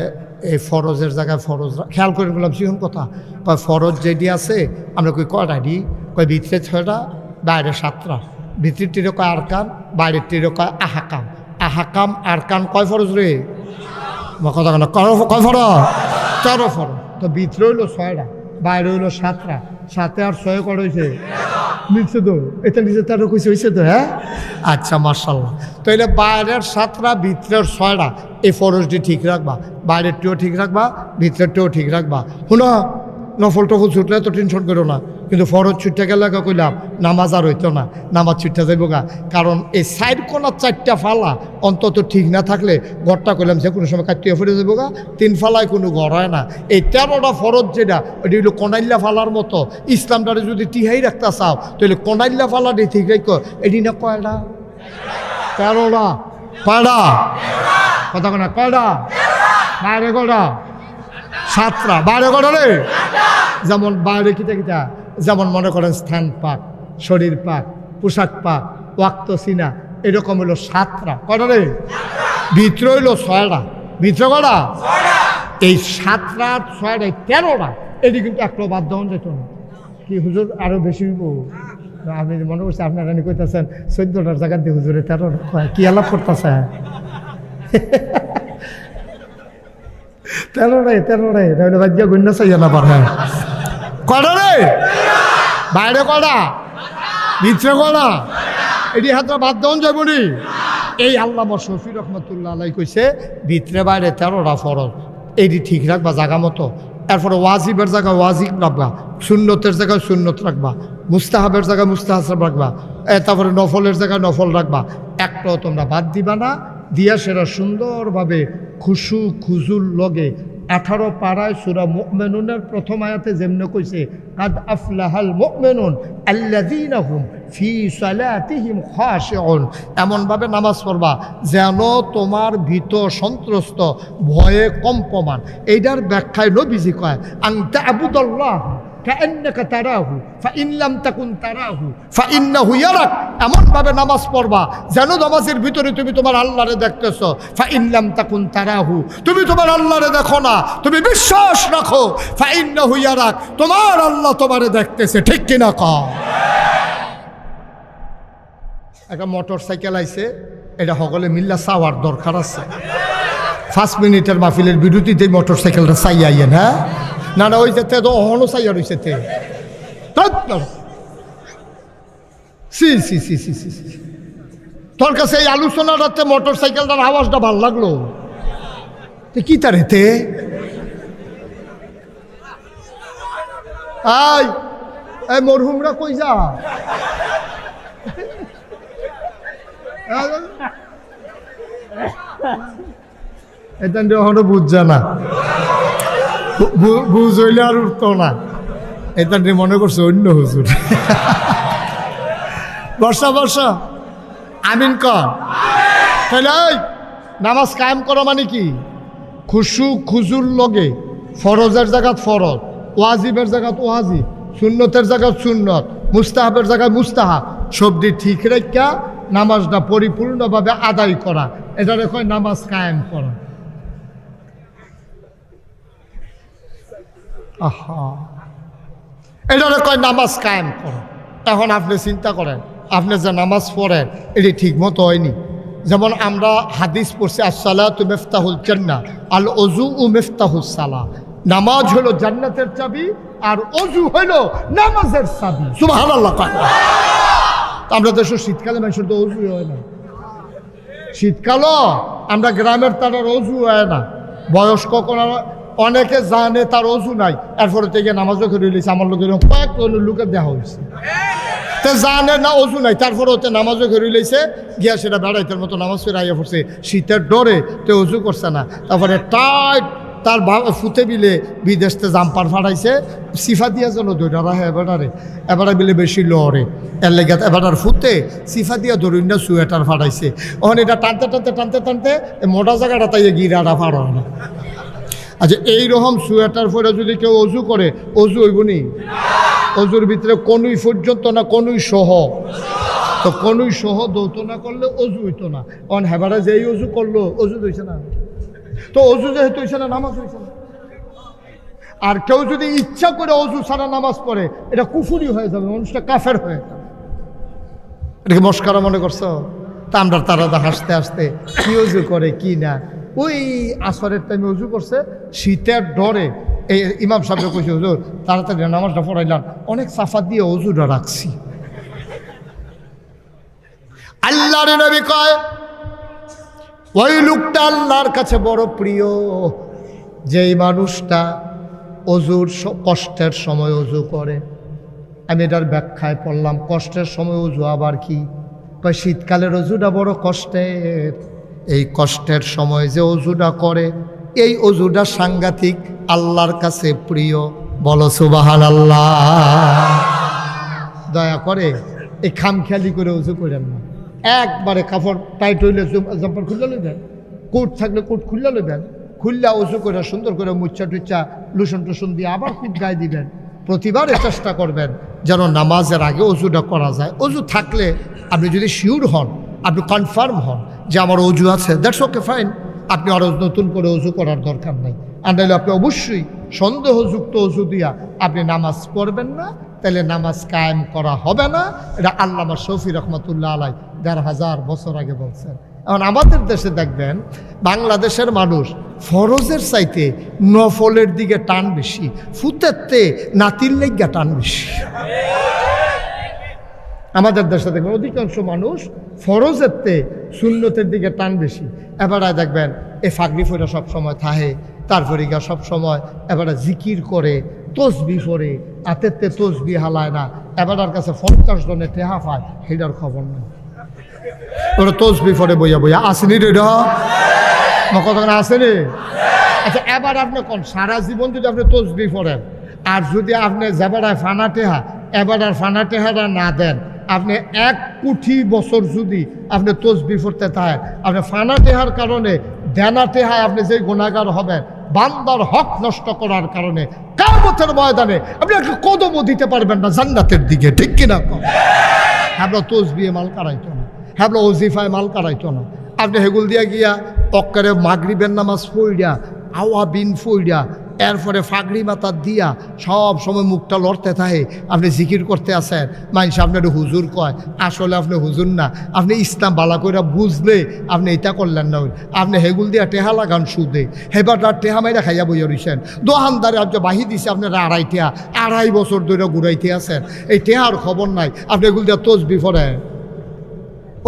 এই ফরজের জায়গায় ফরজ, খেয়াল করে বললাম সিহন কথা, কয় ফরজ যেটি আছে আমরা কই কয়টা, কয় ভিতরে 6টা বাইরে 7টা, ভিতরের টিরে কয় আরকান, বাইরের টিরে কয় আহাকাম। আহাকাম আরকান কয় ফরজ রে? কথা কেন কয় ফরজ? 4 ফরজ। তো ভিতরে হইলো 6টা, বাইরে হইলো 7টা, 7 আর 6 কত হয়েছে? নিচে তো এটা নিচে 13 কইছে, হয়েছে তো? হ্যাঁ, আচ্ছা মাশাআল্লাহ। তো এটা বাইরের 7টা, ভিতরের 6টা, এই ফরজটি ঠিক রাখবা, বাইরেরটিও ঠিক রাখবা, ভিতরেরটিও ঠিক রাখবা। শুনো, নফল টফল ছুটলে তো টেনশন করো না, কিন্তু ফরজ ছুটতে গেলে কইলাম নামাজ আর হইতো না, নামাজ ছুটতে যাইব গা। কারণ এই সাইড কোনার 4টা ফালা অন্তত ঠিক না থাকলে ঘরটা কইলাম যে কোনো সময় কাটিয়ে ফিরে যাবো গা। 3 ফালায় কোনো ঘর হয় না। এই 13টা ফরজ যেটা, ওইটা হইলো কনাইল্লা ফালার মতো। ইসলামটারে যদি টিহাই রাখতে চাও তাহলে কনাইল্লা ফালাটি ঠিক রাখো। এটি না কয়টা? 13টা। কয়টা? কথা কোনা কয়টা? বাইরে কয়টা? 7টা। বাইরে কয়টা রে? যেমন বাইরে কিতা কিতা, যেমন মনে করেন স্থান পাক, শরীর পাক, পোশাক পাক, ওয়াক্ত সিনা, এরকম হইলো 7টা। কয়টা রে? ভিতরে হইলো 6টা। ভিতরে কয়টা? এই 7টা 6টা 13টা। এটি কিন্তু একটাও বাদ দেওয়া যেত না। কি হুজুর আরো বেশি হইব? আমি মনে করছি আপনারা কইতেছেন 14টার জায়গা দিয়ে হুজুরে 13টা কি আলাপ করতেছে? 13টাই তাহলে বাদ দিয়া গণ্য চাইয়া না পারে। কয়টা রে? বাইরে কয়টা? ভিতরে কয়টা? এটি হাতটা বাদ দেওয়া যাবো নি। এই আল্লামা শফি রহমাতুল্লাহ আলাই কইছে ভিতরে বাইরে 13টা ফরজ, এইটি ঠিক রাখবা জায়গা মতো। এরপরে ওয়াজিবের জায়গায় ওয়াজিব রাখবা, সুন্নতের জায়গায় সুন্নত রাখবা, মুস্তাহাবের জায়গায় মুস্তাহাব রাখবা, তারপরে নফলের জায়গায় নফল রাখবা। একটাও তোমরা বাদ দিবা না। দিয়া সেরা সুন্দরভাবে খুশু খুজুর লগে 18 পারায় সূরা মুমিনুনের প্রথম আয়াতে যেমনে কইছে কাদ আফলাহাল মুমিনুন আল্লাযীনা হুম ফি সালাতিহিম খাশিউন, এমনভাবে নামাজ পড়বা যেন তোমার ভীত সন্ত্রস্ত ভয়ে কম্পমান। এইটার ব্যাখ্যায় নবীজি কয় আন তা'বুদাল্লাহ কাআন্নাকা তারাহু ফাইন লাম তাকুন তারাহু ফাইন্নাহু ইয়ারাক, এমনভাবে নামাজ পড়বা যেন নামাজের ভিতরে তুমি তোমার আল্লাহরে দেখতেছো। ফাইন লাম তাকুন তারাহু, তুমি তোমার আল্লাহরে দেখো না, তুমি বিশ্বাস রাখো ফাইন্নাহু ইয়ারাক, তোমার আল্লাহ তোমারে দেখতেছে। ঠিক কিনা কও? একটা মোটর সাইকেল আইছে, এটা সকলে মিল্লা চাওয়ার দরকার আছে। 5 মিনিটের মাহফিলের বিরতিতে মোটর সাইকেলটা চাই আইয়েন। হ্যাঁ না না, ওই যেতে তো অহনো চাইয়া রয়েছে তে তোর কাছে এই আলোচনাটাতে মোটর সাইকেলটার আওয়াজটা ভাল লাগলো কি তার হেতে? এই মরহুমরা কই যা? এটা এখনো বুঝছে না, বুঝ হইলে আর উঠতো না। এটা মনে করছে অন্য হুজুর। বর্ষা বর্ষা আমিন কর। তাহলে নামাজ কায়েম করা মানে কি? খুশু খুজুর লগে ফরজের জায়গাত ফরজ, ওয়াজিবের জায়গাত ওয়াজিব, সুন্নতের জায়গাত সুন্নত, মুস্তাহাবের জায়গায় মুস্তাহাব, সবদি ঠিক রেখা নামাজটা পরিপূর্ণভাবে আদায় করা, এটারে কয় নামাজ কায়েম করা। এটারে কয় নামাজ কায়েম করো। এখন আপনি চিন্তা করেন, আপনি যে নামাজ পড়েন এটি ঠিক মতো হয়নি। যেমন আমরা হাদিস পড়ছি আসসালাতু মিফতাহুল জান্নাহ আল ওযু মিফতাহুস সালাহ, নামাজ হলো জান্নাতের চাবি আর ওযু হলো নামাজের চাবি। সুবহানাল্লাহ। আমরা দেশে শীতকালে মানুষের তো ওযু হয় না, শীতকালও আমরা গ্রামের তার ওযু হয় না। বয়স্ক কোন অনেকে জানে তার অজু নাই, এরপরে থেকে নামাজও করে রয়েছে। আমার লোকের কয়েক লোকের দেখা হয়েছে তো জানে না অজু নাই, তারপরে ওতে নামাজও করে রয়েছে, গিয়া সেটা বেড়াইতের মতো নামাজ ফেরে আইয়া পড়ছে। শীতের ডরে তো অজু করছে না, তারপরে টাইট তার ফুতে বিলে বিদেশতে জাম্পার ফাটাইছে, সিফা দিয়া যেন দৌড়া রাখে এবারে বিলে বেশি লড়ে, এর লেগে এবার ফুতে সিফা দিয়া ধরুন না সুয়েটার ফাটাইছে। ওখানে এটা টানতে টানতে টানতে টানতে মোটা জায়গাটা তাই গিরাটা ফাড় হয় না। আচ্ছা, এইরকম সোয়েটার পরে যদি কেউ অজু করে, অজু হইব নি? অজুর ভিতরে কনুই পর্যন্ত না, কনুই সহ, তো কনুই সহ দৌত না করলে অজু হইতো না। অন হেবারে যেই অজু করলো অজু হইছে না, তো অজু যেহেতু হইছে না নামাজ হইছে না। আর কেউ যদি ইচ্ছা করে অজু ছাড়া নামাজ পড়ে, এটা কুফুরি হয়ে যাবে, মানুষটা কাফের হয়ে যাবে। এটাকে মস্কারা মনে করছো? তা আমরা তারা হাসতে হাসতে কি অজু করে কি না। ওই আসরের টাইমে অজু করছে, শীতের ডরে এই ইমাম সাহেব কইছে হুজুর তাড়াতাড়ি নামাজটা পড়াইলাম, অনেক সাফা দিয়ে অজুটা রাখছি। আল্লাহর নবী কয় ওই লোকটা আল্লাহর কাছে বড় প্রিয়, যেই মানুষটা অজুর কষ্টের সময় অজু করে। আমি এটার ব্যাখ্যায় পড়লাম, কষ্টের সময় অজু আবার কি? কয় শীতকালের অজুটা বড় কষ্টের, এই কষ্টের সময় যে অজুটা করে এই অজুটা সাংঘাতিক আল্লাহর কাছে প্রিয়। বলো সুবহানাল্লাহ। দয়া করে এই খামখেয়ালি করে অজু করেন না। একবারে কাপড় টাইট হইলে জাম্পার খুললে লইবেন, কোট থাকলে কোট খুললে লইবেন, খুললে অজু করে সুন্দর করে মুচ্ছা টুচ্ছা লুসন টুসন দিয়ে আবার কোট গায়ে দিবেন। প্রতিবারে চেষ্টা করবেন যেন নামাজের আগে অজুটা করা যায়। অজু থাকলে আপনি যদি শিওর হন, আপনি কনফার্ম হন যে আমার অজু আছে, দ্যাটস ওকে ফাইন, আপনি আরও নতুন করে অজু করার দরকার নাই। আর নাহলে আপনি অবশ্যই সন্দেহযুক্ত অজু দিয়া আপনি নামাজ পড়বেন না, তাহলে নামাজ কায়েম করা হবে না। এটা আল্লামা শফি রহমতুল্লাহ আলাই ১,৫০০ বছর আগে বলছেন। এখন আমাদের দেশে দেখবেন বাংলাদেশের মানুষ ফরজের চাইতে নফলের দিকে টান বেশি, ফুতেরতে নাতির লেগা টান বেশি। আমাদের দেশে দেখবেন অধিকাংশ মানুষ ফরজেরতে সুন্নতের দিকে টান বেশি। এবারে দেখবেন এ ফাগরি ফোরা সবসময় থাহে, তারপরে গা সবসময় এবারে জিকির করে, তসবি পড়ে, হাতেরতে তসবি হালায় না। এবারের কাছে 50 জনে টেহা পায়, সেটার খবর নেই। ওরা তসবি পড়ে বইয়া বইয়া আসেনি রে, কতক্ষণ আসেনি? আচ্ছা এবার আপনি কোন সারা জীবন যদি আপনি তসবিহ পড়েন আর যদি আপনি যেবারায় ফানা টেহা এবার আর ফানা টেহারা না দেন, আপনি 1 কোটি বছর যদি আপনি তসবিহ পড়তে থাকেন, আপনি ফানা টেহার কারণে দেনা টেহায় আপনি যে গুনাহগার হবেন, বান্দার হক নষ্ট করার কারণে কিয়ামতের ময়দানে আপনি একটা কদমও দিতে পারবেন না জান্নাতের দিকে, ঠিক কিনা? হ্যাঁ তসবিহে মাল কারাইতো না, হ্যাঁ ওজিফায় মাল কারাইতো না। আপনি হেগুল দিয়া গিয়া অক্কারে মাগরিবের নামাজ পড়িয়া আওয়াবিন পড়িয়া এরপরে ফাগড়ি মাথা দিয়া সব সময় মুখটা লড়তে থাকে, আপনি জিকির করতে আসেন, মানুষ আপনার হুজুর কয়, আসলে আপনি হুজুর না, আপনি ইসলাম বালা করে বুঝলে আপনি এটা করলেন না, আপনি হেগুল দিয়া টেহা লাগান সুদে, হেবার টেহা মাইরা খাইয়া বইয়া রইছেন, দোকানদারে আপনি বাহি দিছে আপনারা 2.5 বছর ধরে ঘুরাইতে আছেন, এই টেহার খবর নাই, আপনি এগুল দিয়া তসবিহ পড়েন,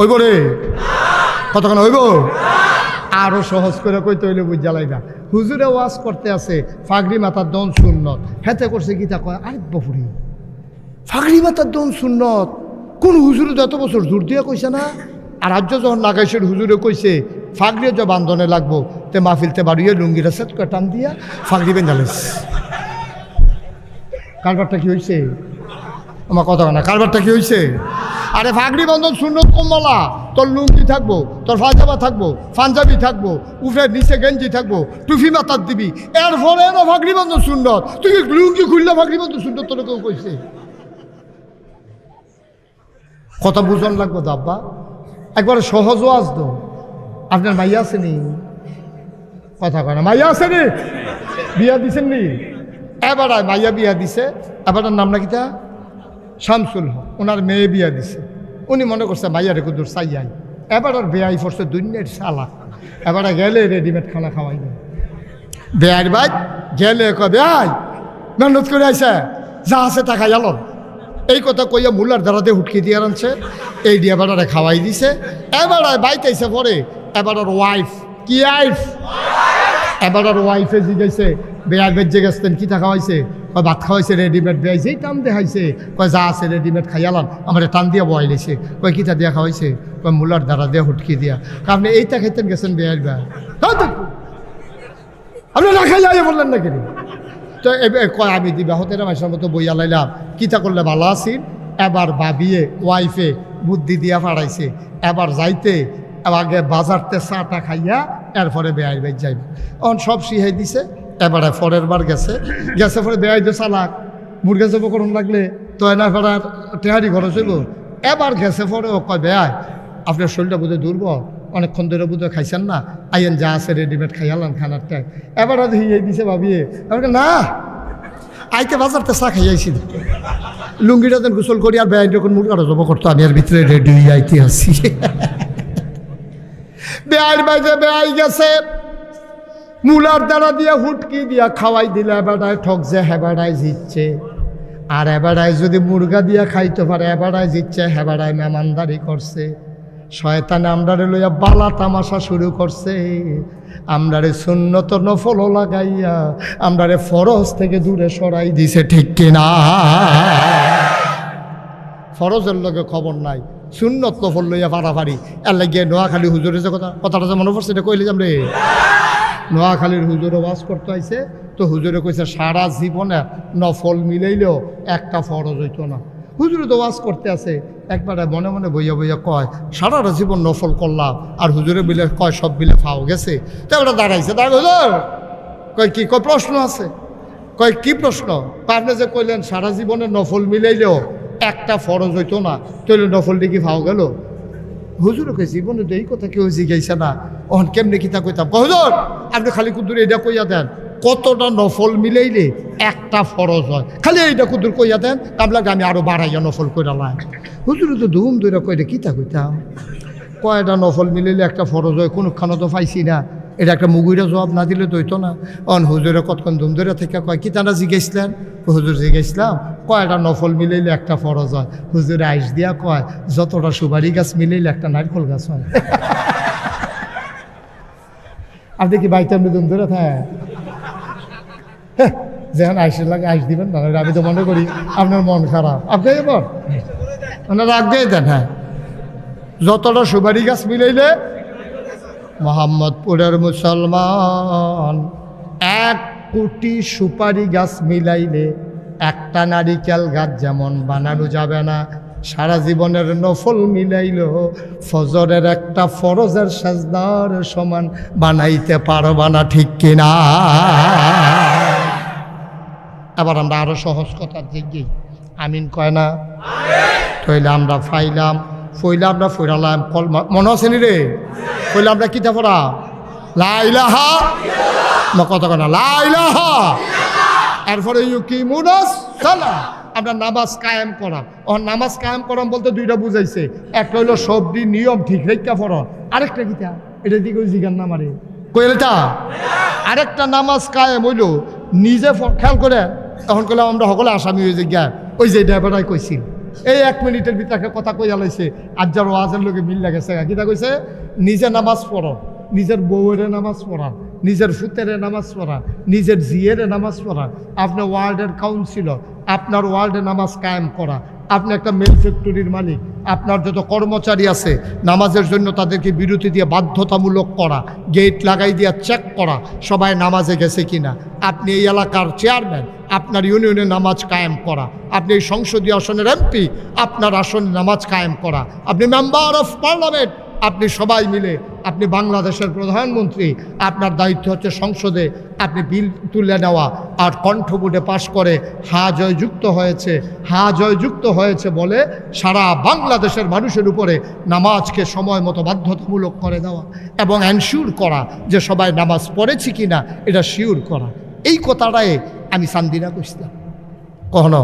ওইব রে কতক্ষণ হইব? আরো সহজ করে কইতে হইলে বুঝ জ্বালাই না। হুজুরে ওয়াজ করতে আছে ফাগড়ি মাথার দন সুন্নত, হেতে করছে গীতা কয় আরেক বপুরি ফাগড়ি মাথার দন সুন্নত, কোন হুজুরে যত বছর জোর দিয়ে কইছে না? আর রাজ্য যখন লাগাইছেন হুজুরে কইছে ফাগড়িও যে বান্ধনে লাগবো, তে মাহফিলতে বাড়িয়ে লুঙ্গিটা সেট করে টান দিয়া ফাগড়ি বেঁধালেস। কারবারটা কি হয়েছে? আমার কথা না, কারবারটা কি হয়েছে? আরে ফাগড়ি বন্ধন সুন্নত কমলা, তোর লুঙ্গি থাকবো, তোর পায়জামা থাকবো, পাঞ্জাবি থাকবো, উপরে নিচে গেঞ্জি থাকবো, টুফি মাথার দিবি, এর ফলে না ফাগড়ি বন্ধন সুন্নত। তুই লুঙ্গি খুললে ফাগড়ি বন্ধন সুন্নত তোর কেউ কইছে? কথা বুঝন লাগবো তো আব্বা, একবারে সহজও আসতো। আপনার মাইয়া আসেনি? কথা কয় না, মাইয়া আসেনি? বিয়া দিছেন নি? এবার মাইয়া বিয়া দিছে, এবার নাম নাকি তা শামসুল হক, ওনার মেয়ে বিয়া দিছে, উনি মনে করছে মাইয়ারে কুদুর চাইয়াই, এবার আর বেয়াই পড়ছে দুনিয়ার শালা, এবার গেলে রেডিমেড খানা খাওয়াই দেয়। বেয়ার ভাই গেলে কয় বেয়াই মেহনত করে আইসে, যা আছে তা খাই আলো, এই কথা কইয়া মুলার দ্বারাতে হুটকি দিয়ে আনছে, এই দিয়ে এবার খাওয়াই দিছে। এবার বাইতেছে পরে এবার ওয়াইফ কি আইফ, এবার ওয়াইফে জিগাইছে বেয়ার বেদ যে গেছেন কি তা খাওয়াইছে, কয় ভাত খাওয়াইছে রেডিমেড, বেয়াই যেই টান দেখাইছে কয় যা আছে রেডিমেড খাইয়ালাম, আমার টান দিয়া বয়াই লেছে, কয় কিতা দিয়া খাওয়াইছে, কয় মুলার দ্বারা দিয়া হুটকি দিয়া। আপনি এইটা খাইতেন গেছেন বেয়ার বেয়া, আপনি না খাই যাই বললেন না কেন? তো কয় আমি দিবা হতে মাসের মতো বইয়া লাইলাম, কিতা করলে ভালো আছি। এবার ভাবিয়ে ওয়াইফে বুদ্ধি দিয়া ফাড়াইছে, এবার যাইতে আগে বাজারতে চাটা খাইয়া এরপরে বেয়াই বেজ যাইবে, অন সব শিহাই দিছে। এবারে পরের বার গেছে, গেছে পরে বেয়াই দিয়ে চালাক মুরগা জব করুন লাগলে তো এনা ফেরার টেহারি খরচ হইব। এবার গেছে পরে ও কয় বেয়াই আপনার শরীরটা বোধহয় দুর্বল, অনেকক্ষণ ধরে বোধহয় খাইছেন না, আইয়েন যা আছে রেডিমেড খাইয়ালাম খানার টাই। এবার হিয়ে দিছে ভাবিয়ে, না আইতে বাজারতে চা খাইয়াইছি, লুঙ্গিটা দেন গোসল করি আর বেআইন যখন মুরগাটা জব করতো আমি আর ভিতরে রেডি হয়ে আইতে আসি। বেআইন বাইজে বেআই গেছে, মুলার দ্বারা দিয়া হুটকি দিয়া খাওয়াই দিলে এবারায় ঠকছে, হেবারায় জিতছে। আর এবারায় যদি মুরগা দিয়া খাইতে পারে এবারায় জিতছে, হেবারায় মেহমানদারি করছে। শয়তানে আমরারে লইয়া বালা তামাশা শুরু করছে, আমরারে সুন্নত নফল লাগাইয়া আমরারে ফরজ থেকে দূরে সরাই দিছে, ঠিক কিনা? ফরজের লগে খবর নাই, সুন্নত নফল লইয়া পারাপারি। এর লাগিয়ে নোয়াখালী হুজুরের যে কথাটা যে মনে পড়ছে এটা কইলে যাম রে। নোয়াখালীর হুজুরে ওয়াজ করতে আইছে, তো হুজুরে কইছে সারা জীবনে নফল মিলাইলেও একটা ফরজ হইতো না। হুজুরে তো ওয়াজ করতে আছে, একবারে মনে মনে বইয়া বইয়া কয় সারাটা জীবন নফল করলাম, আর হুজুরে বিলে কয় সব বিলে ফাও গেছে। তো ওটা দাঁড়াইছে, হুজুর কয় কি, কয় প্রশ্ন আছে। কয় কি প্রশ্ন? আপনি যে কইলেন সারা জীবনে নফল মিলাইলেও একটা ফরজ হইতো না, তাইলে নফলটি কি ফাও গেল? হুজুর কই জীবনে তো এই কথা কেউ জিজ্ঞাসা না, অহন কেমনে কিতা কইতাম। হুজুর আপনি খালি কুদুর এটা কইয়া দেন কতটা নফল মিলাইলে একটা ফরজ হয়, খালি এইটা কুদুর কইয়া দেন, আপনাকে আমি আরো বাড়াইয়া নফল কইরালাম। হুজুর তো ধুম ধরে কইটা কিতা কইতাম, কয়টা নফল মিলাইলে একটা ফরজ হয় কোনখানে তো পাইছি না, এটা একটা মুগুইরা জবাব না দিলে তো হইতো না। অন হুজুরে কতক্ষণ ধুম ধরে থেকে কয় কিতানা জিজ্ঞাসলেন, হুজুর জিজ্ঞাসলাম কয়টা নফল মিলাইলে একটা ফরজ হয়। হুজুরে আইস দিয়া কয় যতটা সুপারি গাছ মিলাইলে একটা নারকেল গাছ হয়। আপনি কি বাইতে আপনি ধুম ধরে থাকে যেখান আইসের লাগে আইস দিবেন না, আমি তো মনে করি আপনার মন খারাপ, আপনি এবার ওনারা আগে দেন। হ্যাঁ যতটা সুপারি গাছ মিলাইলে মোহাম্মদপুরের মুসলমান 1 কোটি সুপারি গাছ মিলাইলে একটা নারিকেল গাছ যেমন বানানো যাবে না, সারা জীবনের নফল মিলাইল ফজরের একটা ফরজের সাজদার সমান বানাইতে পারবা না, ঠিক কিনা? এবার আমরা আরো সহজ কথা জিজ্ঞি, আমিন কয় না? তইলে আমরা ফাইলাম ফইলা আমরা ফইরালাম কলমা, মনে আছে নি রে? ফইলা আমরা কিতা পড়া? লা ইলাহা, কথা কয় না, লা ইলাহা। এরপরে ইউকিমুনাস সালাহ, আমরা নামাজ কায়েম করা। ও নামাজ কায়েম করাম বলতে দুইটা বুঝাইছে, একটা হইলো সবটি নিয়ম ঠিক রেখা পড়া, আরেকটা কিতা এটা দিকে জিগান না মারে কইলেটা। আরেকটা নামাজ কায়েম হইল নিজে খেয়াল করে, তখন করলাম আমরা সকলে আসামি হয়ে যে গিয়া ওই যে ড্রাইভারাই কইছিল এই 1 মিনিটের ভিতরে কথা কইয়া লাইছে, আর যার ওয়াজের লোকে মিল লাগেছে। কিতা কইছে? নিজে নামাজ পড়ো, নিজের বউয়ের নামাজ পড়া, নিজের ফুতের নামাজ পড়া, নিজের জিয়ের নামাজ পড়া, আপনার ওয়ার্ডের কাউন্সিলর, আপনার ওয়ার্ডে নামাজ কায়েম করা, আপনি একটা মেল ফ্যাক্টরির মালিক, আপনার যত কর্মচারী আছে নামাজের জন্য তাদেরকে বিরতি দিয়ে বাধ্যতামূলক করা, গেট লাগাই দিয়ে চেক করা সবাই নামাজে গেছে কিনা। আপনি এই এলাকার চেয়ারম্যান, আপনার ইউনিয়নে নামাজ কায়েম করা, আপনি এই সংসদীয় আসনের এমপি, আপনার আসনে নামাজ কায়েম করা, আপনি মেম্বার অফ পার্লামেন্ট, আপনি সবাই মিলে, আপনি বাংলাদেশের প্রধানমন্ত্রী, আপনার দায়িত্ব হচ্ছে সংসদে আপনি বিল তুলে নেওয়া আর কণ্ঠবোর্ডে পাশ করে হা জয়যুক্ত হয়েছে, হা জয়যুক্ত হয়েছে বলে সারা বাংলাদেশের মানুষের উপরে নামাজকে সময় মতো বাধ্যতামূলক করে দেওয়া এবং এনশিওর করা যে সবাই নামাজ পড়েছি কিনা এটা শিওর করা। এই কথাটাই আমি সান্দিনা কইছিলাম। কখনো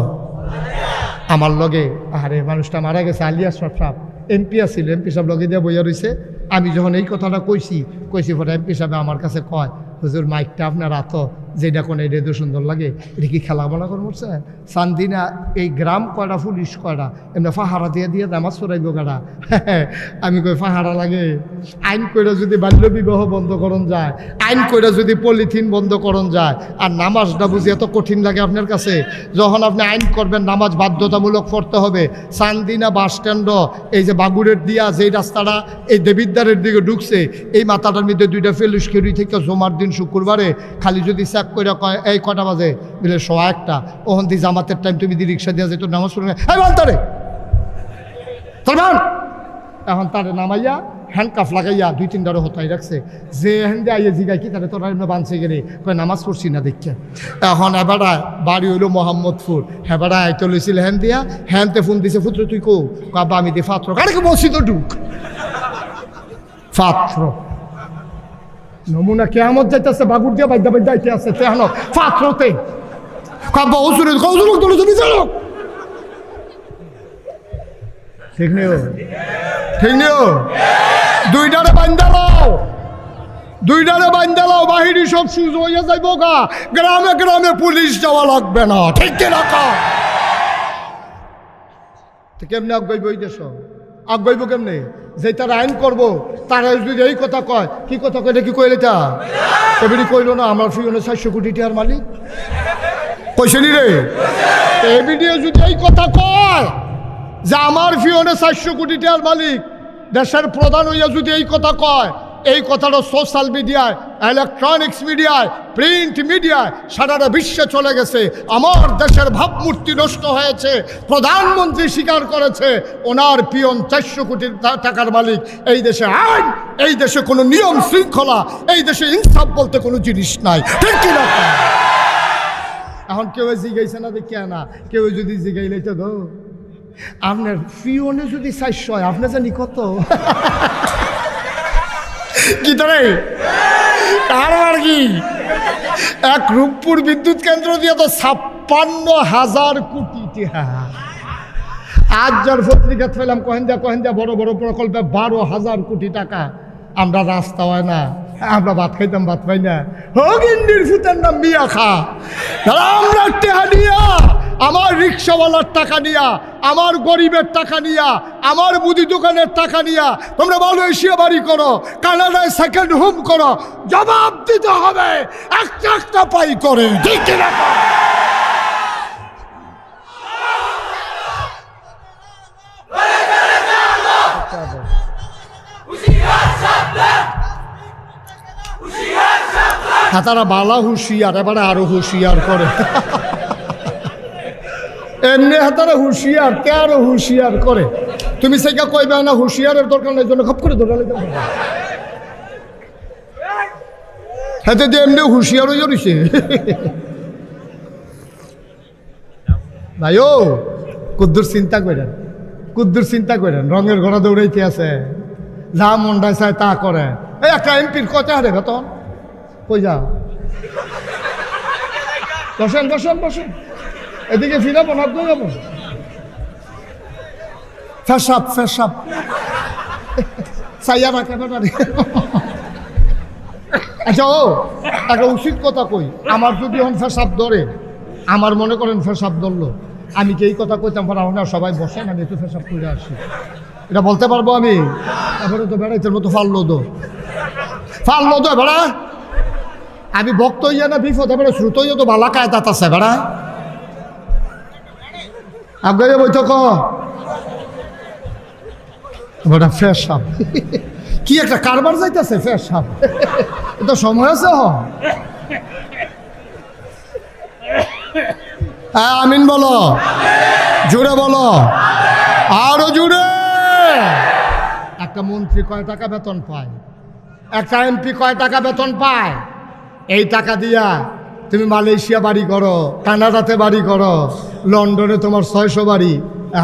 আমার লগে আরে মানুষটা মারা গেছে, আলিয়াস সাহেব এমপি আছিল, এমপি সাহেব লগে দিয়ে বইয়া রয়েছে। আমি যখন এই কথাটা কইছি পরে এমপি সাহেব আমার কাছে কয়, হুজুর মাইকটা আপনার আতো যেটা কোন এটা তো সুন্দর লাগে, এটা কি খেলা বলা করে মরছে? সান্দিনা এই গ্রাম কয়টা, পুলিশ কয়টা, এমনি ফাহারা দিয়ে দিয়ে নামাজ পড়াইব গাড়া। আমি কই ফাহারা লাগে? আইন কইরা যদি বাল্য বিবাহ বন্ধ করণ যায়, আইন কইরা যদি পলিথিন বন্ধ করণ যায়, আর নামাজটা বুঝি এত কঠিন লাগে আপনার কাছে? যখন আপনি আইন করবেন নামাজ বাধ্যতামূলক পড়তে হবে, সান্দিনা বাস স্ট্যান্ড এই যে বাগুড়ের দিয়া যেই রাস্তাটা এই দেবিদ্বারের দিকে ঢুকছে, এই মাথাটার মধ্যে 2টা ফেলুসখেরি থেকে জমার দিন শুক্রবারে খালি যদি চেক করে কয় এই কটা বাজে বলে 1:01, ওখান দিয়ে জামাতের টাইম তুমি দি রিক্সা দিয়ে যেত নামাজ পড়ে তারে এখন তারে নামাইয়া হ্যান্ডকাফ লাগাইয়া 2-3টারও হতাই রাখছে, যে হ্যান দিয়ে আইয়ে জিগাই কি তারে তোরা এমনি বাঁধছে গেলে কয় নামাজ পড়ছি না দেখছে। এখন এবারায় বাড়ি হইল মোহাম্মদপুর, হেবারায় আইতে লইছিল হ্যান দিয়া, হ্যানতে ফোন দিছে, পুত্র তুই কো? কাবা আমি দিয়ে ফাত্র কারে বসি তো ঢুক ফাত্র নমুনা কেয়ামত যাইতেছে, বাগুর দিয়ে বাইদা বাইদা আইতে আছে তেহন ফাত্রতে কাবা ওসুরে কৌজুলক দলে তুমি জানো ঠিক নিও, ঠিক নিও। 2টারে বান্দালাও, 2টারে বান্দালাও, বাহিরি সব সুজ হইয়া যাইব গা, গ্রামে গ্রামে পুলিশ যাওয়া লাগবে না, ঠিক কিনা? কেমনে আগাইব এই দেশ? আগাইব কেমনে? যে তারা আইন করবো তারা যদি এই কথা কয়, কি কথা কয়? কি কইলে তা এবারই কইল না আমার ফিওনে 400 কোটি টাকার মালিক কইছে নি রে? এই ভিডিও যদি এই কথা কয় যে আমার ফিওনে 400 কোটি টাকার মালিক, দেশের প্রধান হইয়া যদি এই কথা কয়, এই কথাটা সোশ্যাল মিডিয়ায়, ইলেকট্রনিক্স মিডিয়ায়, প্রিন্ট মিডিয়ায় সারা বিশ্বে চলে গেছে। আমার দেশের ভাবমূর্তি নষ্ট হয়েছে, প্রধানমন্ত্রী স্বীকার করেছে ওনার পিয়ন 400 কোটি টাকার মালিক। এই দেশে আইন, এই দেশে কোনো নিয়ম শৃঙ্খলা, এই দেশে ইনসাফ বলতে কোনো জিনিস নাই, ঠিক কিনা? এখন কেউ জিগাইছে না দেখে না, কেউ যদি জিগাইলে তো গো আপনার পিয়নে যদি 400 হয় আপনার জানি কত কি তারে আর কি? এক রূপপুর বিদ্যুৎ কেন্দ্র দিয়ে তো 56,000 কোটি টাকা। আজ যার পত্রিকা ফেলাম কহেন দিয়া বড় বড় প্রকল্পে 12,000 কোটি টাকা। আমরা রাস্তা হয় না, আমরা ভাত খাইতাম, ভাত পাই না। হগিন্ডির ফুতের নাম মিয়া খা, আমরা টাকা নিয়া, আমার রিক্সাওয়ালার টাকা নিয়া, আমার গরিবের টাকা নিয়া, আমার মুদি দোকানের টাকা নিয়া তোমরা মালয়েশিয়া বাড়ি করো, কানাডায় সেকেন্ড হোম করো, জবাব দিতে হবে একটা একটা পাই করে, ঠিক কিনা? তারা বালা হুঁশিয়ার, এবারে আরো হুঁশিয়ার করে। এমনি হাতারা হুঁশিয়ার তে আরো হুঁশিয়ার করে। তুমি সেটা কইবে না হুঁশিয়ারের দরকার নেই, জন্য খপ করে ধরে নিতে পারবে। হাতে দিয়ে এমনি হুঁশিয়ার হয়ে রয়েছে। ভাই ও কুদ্দুর চিন্তা করেন, কুদ্দুর চিন্তা করেন, রঙের ঘোড়া দৌড়াইতে আছে, যা মন্ডায় চায় তা করে। এই একটা এমপির কত হারে বেতন? কই যা বসেন বসেন বসেন, এদিকে ফিরাবো না কই যাবো? ফেসাব ফেসাব চাইয়া না কেন? আচ্ছা ও একটা উচিত কথা কই, আমার যদি এখন ফেসাব ধরে, আমার মনে করেন ফেসাব ধরলো, আমি কি এই কথা কইতাম পারা না? সবাই বসেন, আমি একটু ফেসাব করে আসি, এটা বলতে পারবো আমি? তারপরে তো বেড়াইতের মতো ফাললো তো বেড়া। আমি ভক্ত হইয়া না বিপদ, এবারে শ্রুত হইয়া তো ভালা কায়দাত আছে বেড়া। আগে বৈঠক বেটা ফেসাব কি একটা কারবার যাইতেছে, ফেসাব এটা সময় আছে। আমিন বলো, জোরে বলো, আরো জোরে। একটা মন্ত্রী কয় টাকা বেতন পায়? একটা এমপি কয় টাকা বেতন পায়? এই টাকা দিয়া তুমি মালয়েশিয়া বাড়ি করো, কানাডাতে বাড়ি করো, লন্ডনে তোমার 600 বাড়ি।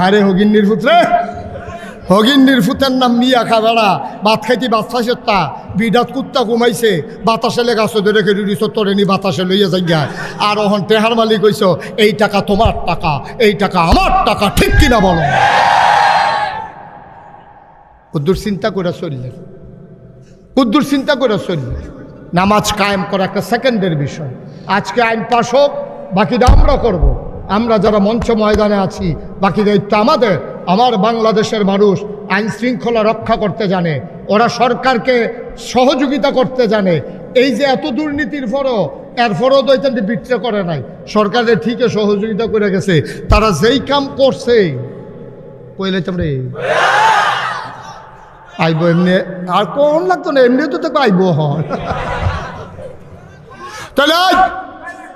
আরে হগিন্নির পুত্রে, হগিন্নির ফুতের নাম মিয়া খাবেড়া, ভাত খাইতে ভাত খাইছে, তা বিডাত কুত্তা ঘুমাইছে, বাতাসে লেগাছো ধরে রেখে দিছ, তোরে নি বাতাসে লইয়া যাই। আর ওহন টেহার মালিক কইছ এই টাকা তোমার টাকা, এই টাকা আমার টাকা, ঠিক কিনা বলো? কুদ্দুর চিন্তা করে চললে, কুদ্দুর চিন্তা করে চললে। নামাজ কায়েম করা একটা সেকেন্ডের বিষয়। আজকে আইন পাশ হোক, বাকিটা আমরা করব। আমরা যারা মঞ্চ ময়দানে আছি, বাকি দায়িত্ব আমাদের। আমার বাংলাদেশের মানুষ আইন শৃঙ্খলা রক্ষা করতে জানে, ওরা সরকারকে সহযোগিতা করতে জানে। এই যে এত দুর্নীতির পরও, এরপরও তো এটা বিট্রে করে নাই, সরকারের ঠিকই সহযোগিতা করে গেছে। তারা যেই কাম করছে কইলে তোমরা আইব এমনি, আর কোন লাগতো না, এমনি তো তোকে আইব হন। তাহলে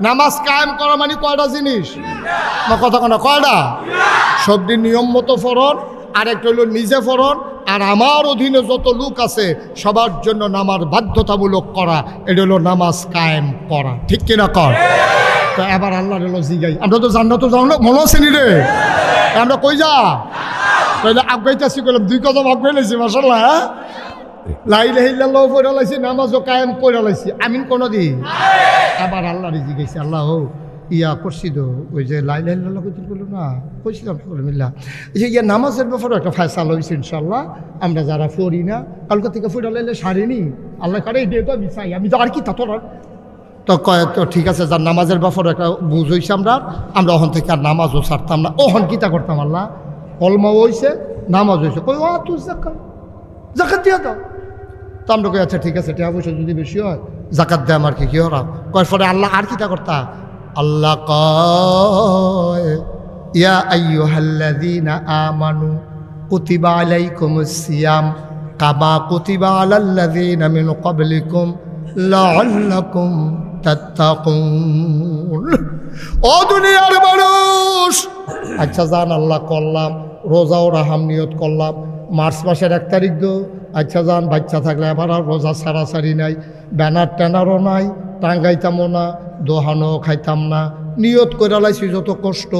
নামাজ কায়েম করা মানে কয়টা জিনিস? কথা কোনা কয়টা? সবটি নিয়ম মতো ফরন, আর একটা হলো নিজে ফরন, আর আমার অধীনে যত লোক আছে সবার জন্য নামাজ বাধ্যতামূলক করা, এটা হলো নামাজ কায়েম করা, ঠিক কিনা কর? তো এবার আল্লাহ হলো জিগাই, আমরা তো জান্নাত তো জানো মনে আছে নি রে, আমরা কই যা? তাহলে আগাইতেছি করলাম, 2 কদম আগাই লাইছি মাশাআল্লাহ। লা ইলাহা ইল্লাল্লাহ পড়া লাইছি, নামাজও কায়েম করে লাইছি, আমিন কোনো দিন। আবার আল্লাহ রিজি গেছে, আল্লাহ ইয়া করছি তো, ওই যে লা ইলাহা ইল্লাল্লাহ কইতে বললো না, কইছিলাম আলহামদুলিল্লাহ। এই যে ইয়া নামাজের ব্যাপারে একটা ফয়সালা হয়েছে ইনশাল্লাহ। আমরা যারা পড়ি না, কালকে থেকে পড়া লাইলে সারিনি, আল্লাহ কারে এই তো আমি চাই, আমি তো আর কি তা তোর তো কয় তো ঠিক আছে, যার নামাজের ব্যাপারে একটা বুঝ হয়েছে, আমরা ওখান থেকে আর নামাজও ছাড়তাম না। ওখান কিতা করতাম, আল্লাহ কলমাও হয়েছে, নামাজ হয়েছে, কই ও তুই জাকাত দিয়া দাও। তো আমরা কই আচ্ছা ঠিক আছে, টাকা পয়সা যদি বেশি হয় জাকাত দেয়, আমার কি ওরা কয়। পরে আল্লাহ আর কিতা করতা, আল্লাহ কয় ইয়া আইয়ুহাল্লাযীনা আমানু কুতিবা আলাইকুমুস সিয়াম কামা কুতিবা আলাল্লাযীনা মিন ক্বাবলিকুম লাআল্লাকুম তাত্তাকুন। ও দুনিয়ার মানুষ, আচ্ছা জান আল্লাহ করলাম রোজা ও রাহাম নিয়ত করলাম, মার্চ মাসের 1 তারিখ দো, আচ্ছা যান বাচ্চা থাকলে এবার আর রোজা সারাসারি নাই, ব্যানার ট্যানারও নাই, টাঙ্গাইতামও না, দোহানো খাইতাম না, নিয়ত করে লাইছি যত কষ্ট।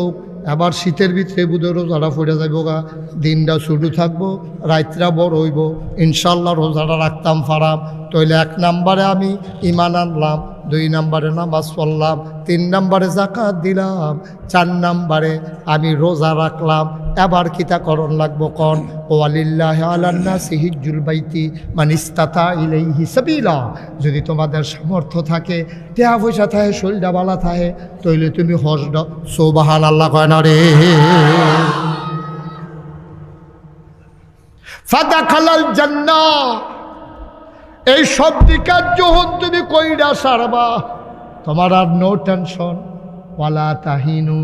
এবার শীতের ভিতরে বুধে রোজাটা পড়ে যাইব গা, দিনটা শুরু থাকবো, রাত্রা বড় হইব, ইনশাল্লাহ রোজাটা রাখতাম ফারাম। তাইলে 1 নম্বরে আমি ইমান আনলাম, 2 নম্বরে নামাজ পড়লাম, 3 নম্বরে জাকাত দিলাম, 4 নম্বরে আমি রোজা রাখলাম। এবার কিতা করণ লাগবো কন? ওয়ালিল্লাহি আলান নাসি হিজ্জুল বাইতি মান ইসতাতা ইলাইহি সাবিলা। যদি তোমাদের সামর্থ্য থাকে, টাকা পয়সা থাকে, শরীরটা ভালো থাকে, তাইলে তুমি হজ দাও। সুবহানাল্লাহ কয় না রে? ফাদাখালাল জান্নাহ। এই সব দিকার যখন তুমি কইরা সারবা, তোমার আর নো টেনশন। ওয়ালা তাহিনু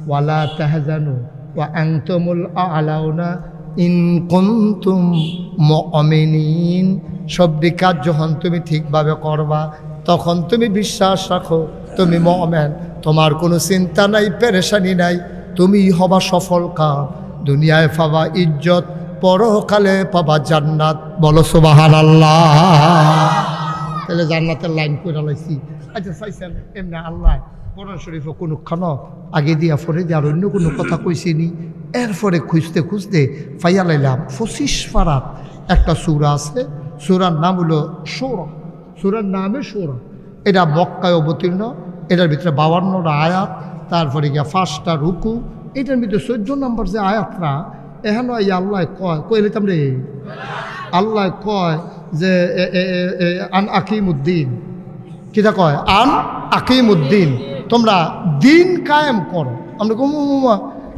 ওয়ালা তাহজানু ওয়া আনতুমুল আ'লাউনা ইন কুনতুম মুমিনিন। সব দিকার যখন তুমি ঠিকভাবে করবা, তখন তুমি বিশ্বাস রাখো তুমি মুমিন, তোমার কোনো চিন্তা নাই, পেরেশানি নাই, তুমি হবা সফল কাম, দুনিয়ায় পাবা ইজ্জত, পরকালে পাবা জান্নাত। বলো সুবহানাল্লাহ। তাহলে জান্নাতের লাইন করে লাইছি। আচ্ছা চাইছেন এমনি আল্লাহ কোরআন শরীফ কোনোখানো আগে দিয়া ফরে দিয়ে আর অন্য কোনো কথা কইছিনি। এরপরে খুঁজতে খুঁজতে ফাইয়া লাইলাম 25 পারাত একটা সূরা আছে, সূরার নাম হলো সূরা, সূরার নামে সূরা। এটা মক্কায় অবতীর্ণ, এটার ভিতরে 52টা আয়াত, তারপরে গিয়া 5টা রুকু, এটার ভিতরে 14 নম্বর যে আয়াতরা এখন আল্লাহ কয় লিতাম রে, আল্লাহ কয় যে আন আকিমুদ্দিন, কিটা কয় আন আকিমুদ্দিন, তোমরা দিন কায়েম করো। আমরা কম